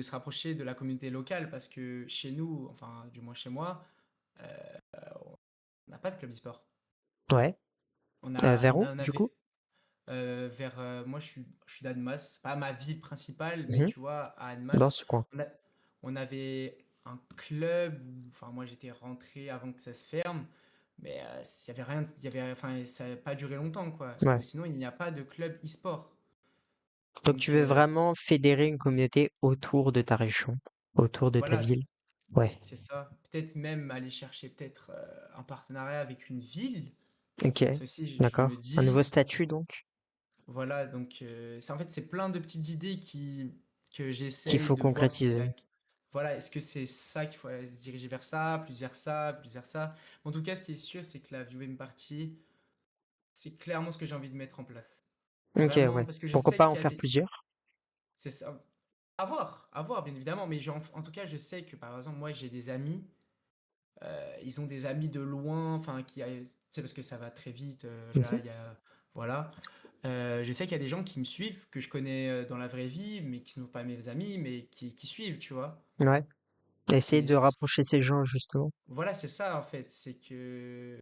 se rapprocher de la communauté locale parce que chez nous, enfin, du moins chez moi, euh, on n'a pas de club e-sport. Ouais. Vers On où en du avait coup? moi je suis d'Annemasse, pas ma ville principale, mais Mhm. tu vois, à Dans Annemasse, ce coin. on a- on avait un club enfin, moi j'étais rentré avant que ça se ferme, mais il y avait rien, enfin, ça n'a pas duré longtemps, quoi. Ou Ouais. sinon, il n'y a pas de club e-sport. Donc tu Donc, veux vraiment fédérer une communauté autour de ta région, autour de ta voilà, ville. Ouais. c'est ça. Peut-être même aller chercher peut-être un partenariat avec une ville. Ok. Ça aussi, je me D'accord. Un nouveau dis, statut donc voilà, donc en fait, c'est plein de petites idées que qu'il j'essaye faut de voir si concrétiser. voilà, est-ce que c'est ça qu'il faut se diriger vers ça, plus vers ça, plus vers ça. En tout cas, ce qui est sûr, c'est que la viewing party, c'est clairement ce que j'ai envie de mettre en place. Ok, Vraiment, ouais. parce que je Pourquoi sais pas en qu'il y a faire des, plusieurs? c'est ça, à voir, bien évidemment, mais en tout cas, je sais que par exemple, moi, j'ai des amis. Ils ont des amis de loin, enfin, c'est parce que ça va très vite. Là, Mhm. il y a, voilà. Je sais qu'il y a des gens qui me suivent, que je connais dans la vraie vie, mais qui ne sont pas mes amis, mais qui suivent, tu vois. Ouais. Essayer C'est, de rapprocher ces gens justement. voilà, c'est ça en fait. C'est que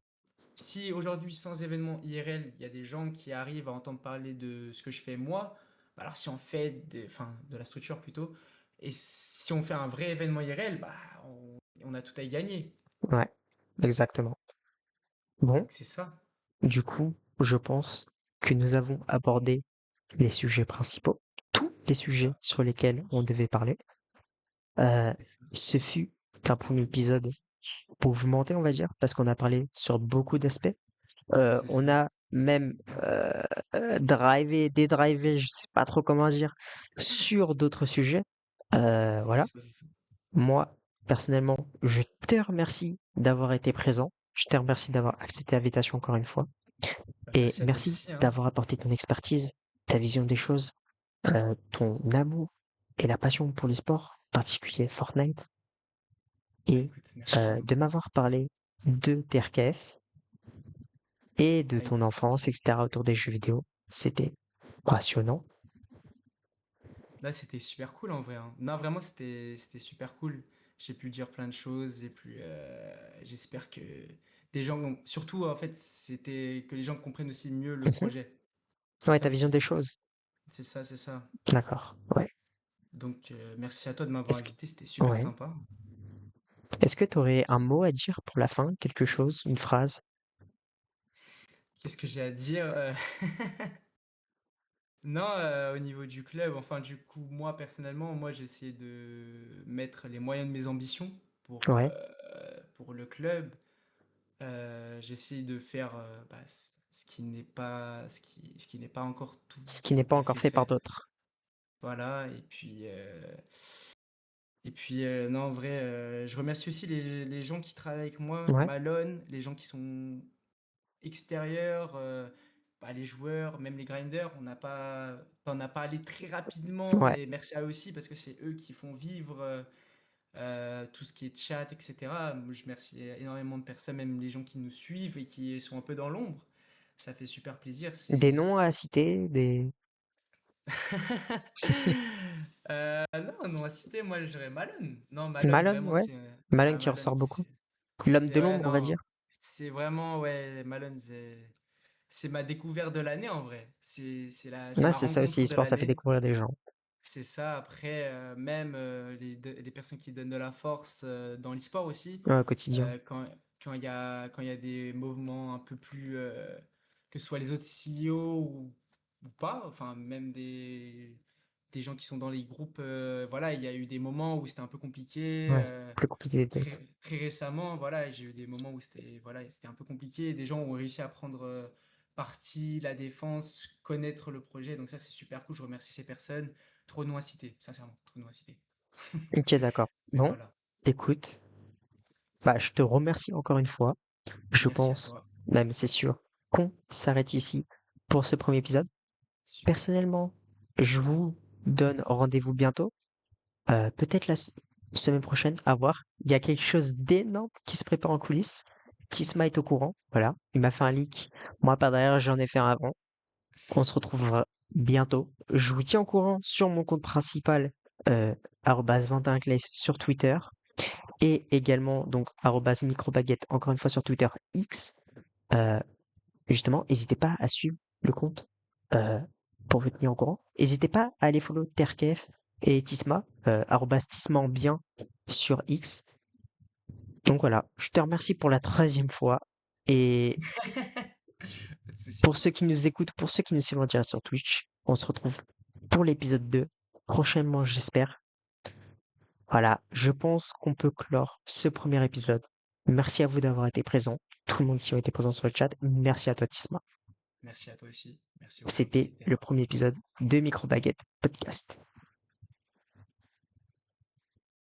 si aujourd'hui, sans événement IRL, il y a des gens qui arrivent à entendre parler de ce que je fais moi, bah alors si on fait enfin, de la structure plutôt, et si on fait un vrai événement IRL, bah, on a tout à y gagner. Ouais, exactement. Bon, Donc c'est ça. du coup, je pense que nous avons abordé les sujets principaux, tous les C'est sujets ça. sur lesquels on devait parler. Euh, C'est ça. Ce fut un premier épisode mouvementé, on va dire, parce qu'on a parlé sur beaucoup d'aspects. C'est On ça. a même drivé, dédrivé, je sais pas trop comment dire, sur d'autres sujets. C'est Voilà. ça, c'est ça. Moi, personnellement, je te remercie d'avoir été présent. Je te remercie d'avoir accepté l'invitation encore une fois. Bah, Et merci à toi merci aussi, hein. d'avoir apporté ton expertise, ta vision des choses, ton amour et la passion pour les sports, en particulier Fortnite, Bah et écoute, merci, hein. de m'avoir parlé de TRKF et de Bah, ton enfance, etc. autour des jeux vidéo. C'était passionnant. là, c'était super cool en vrai, hein. Non, vraiment, c'était super cool. J'ai pu dire plein de choses, j'espère que des gens, surtout en fait, c'était que les gens comprennent aussi mieux le Mhm. projet. C'est Ouais, ça ta vision aussi. des choses. C'est ça, c'est ça. D'accord. Ouais. Donc, merci à toi de m'avoir Est-ce que, invité, c'était super ouais. sympa. Est-ce que tu aurais un mot à dire pour la fin? Quelque chose? Une phrase? Qu'est-ce que j'ai à dire? Non, au niveau du club, enfin, du coup, moi, personnellement, moi, j'ai essayé de mettre les moyens de mes ambitions Ouais. pour le club. J'ai essayé de faire bah, ce qui n'est pas, ce qui n'est pas encore Ce qui n'est pas tout à encore fait fait par fait. d'autres. Voilà, et puis non, en vrai, je remercie aussi les gens qui travaillent avec moi, Ouais. Malone, les gens qui sont extérieur, bah, les joueurs, même les grinders, on n'a pas allé très rapidement, Ouais. mais merci à eux aussi parce que c'est eux qui font vivre tout ce qui est chat, etc. Moi, je remercie énormément de personnes, même les gens qui nous suivent et qui sont un peu dans l'ombre. Ça fait super plaisir. Des C'est noms à citer, des... non, non à citer, moi j'aurais Malone. Non, Malone, Malone, vraiment, ouais. Malone qui Malone, ressort beaucoup. L'homme de ouais, l'ombre, on va non, dire. c'est vraiment, ouais, Malone, c'est ma découverte de l'année en vrai. C'est Ouais, ma c'est ça aussi, rencontre de e-sport, ça fait l'année. découvrir des gens. C'est ça. Après, même les personnes qui donnent de la force dans l'e-sport aussi, Ouais, au quotidien. euh, quand quand il y a des mouvements un peu plus que ce soit les autres CEO ou pas, enfin même des gens qui sont dans les groupes. Voilà, il y a eu des moments où c'était un peu compliqué. Ouais, plus compliqué que d'autres. Très récemment, voilà, j'ai eu des moments où c'était voilà, c'était un peu compliqué. Des gens ont réussi à prendre parti la défense, connaître le projet. Donc ça, c'est super cool. Je remercie ces personnes. Trop de noms à citer, sincèrement, trop de noms à citer. Ok, d'accord. Mais Bon, voilà, écoute, bah, je te remercie encore une fois. Je merci à pense, toi. même c'est sûr, qu'on s'arrête ici pour ce premier épisode. Super. Personnellement, je vous donne rendez-vous bientôt. Peut-être la semaine prochaine, à voir. Il y a quelque chose d'énorme qui se prépare en coulisses. Tisma est au courant, voilà. Il m'a fait un Merci. leak. Moi, par derrière, j'en ai fait un avant. On se retrouvera bientôt. Je vous tiens au courant sur mon compte principal, euh, @21clays sur Twitter. Et également, donc, @microbaguette, encore une fois sur Twitter X. Euh, Justement, n'hésitez pas à suivre le compte euh, pour vous tenir au courant. N'hésitez pas à aller follow Terkef et Tisma, @Tisma en bien sur X. Donc voilà, je te remercie pour la 3e fois. Et Pas de souci. pour ceux qui nous écoutent, pour ceux qui nous suivent en direct sur Twitch, on se retrouve pour l'épisode 2, prochainement j'espère. Voilà, je pense qu'on peut clore ce premier épisode. Merci à vous d'avoir été présents, tout le monde qui a été présent sur le chat. Merci à toi Tisma. Merci à toi aussi. Merci aux gens qui C'était étaient le là. premier épisode de Microbaguette Podcast.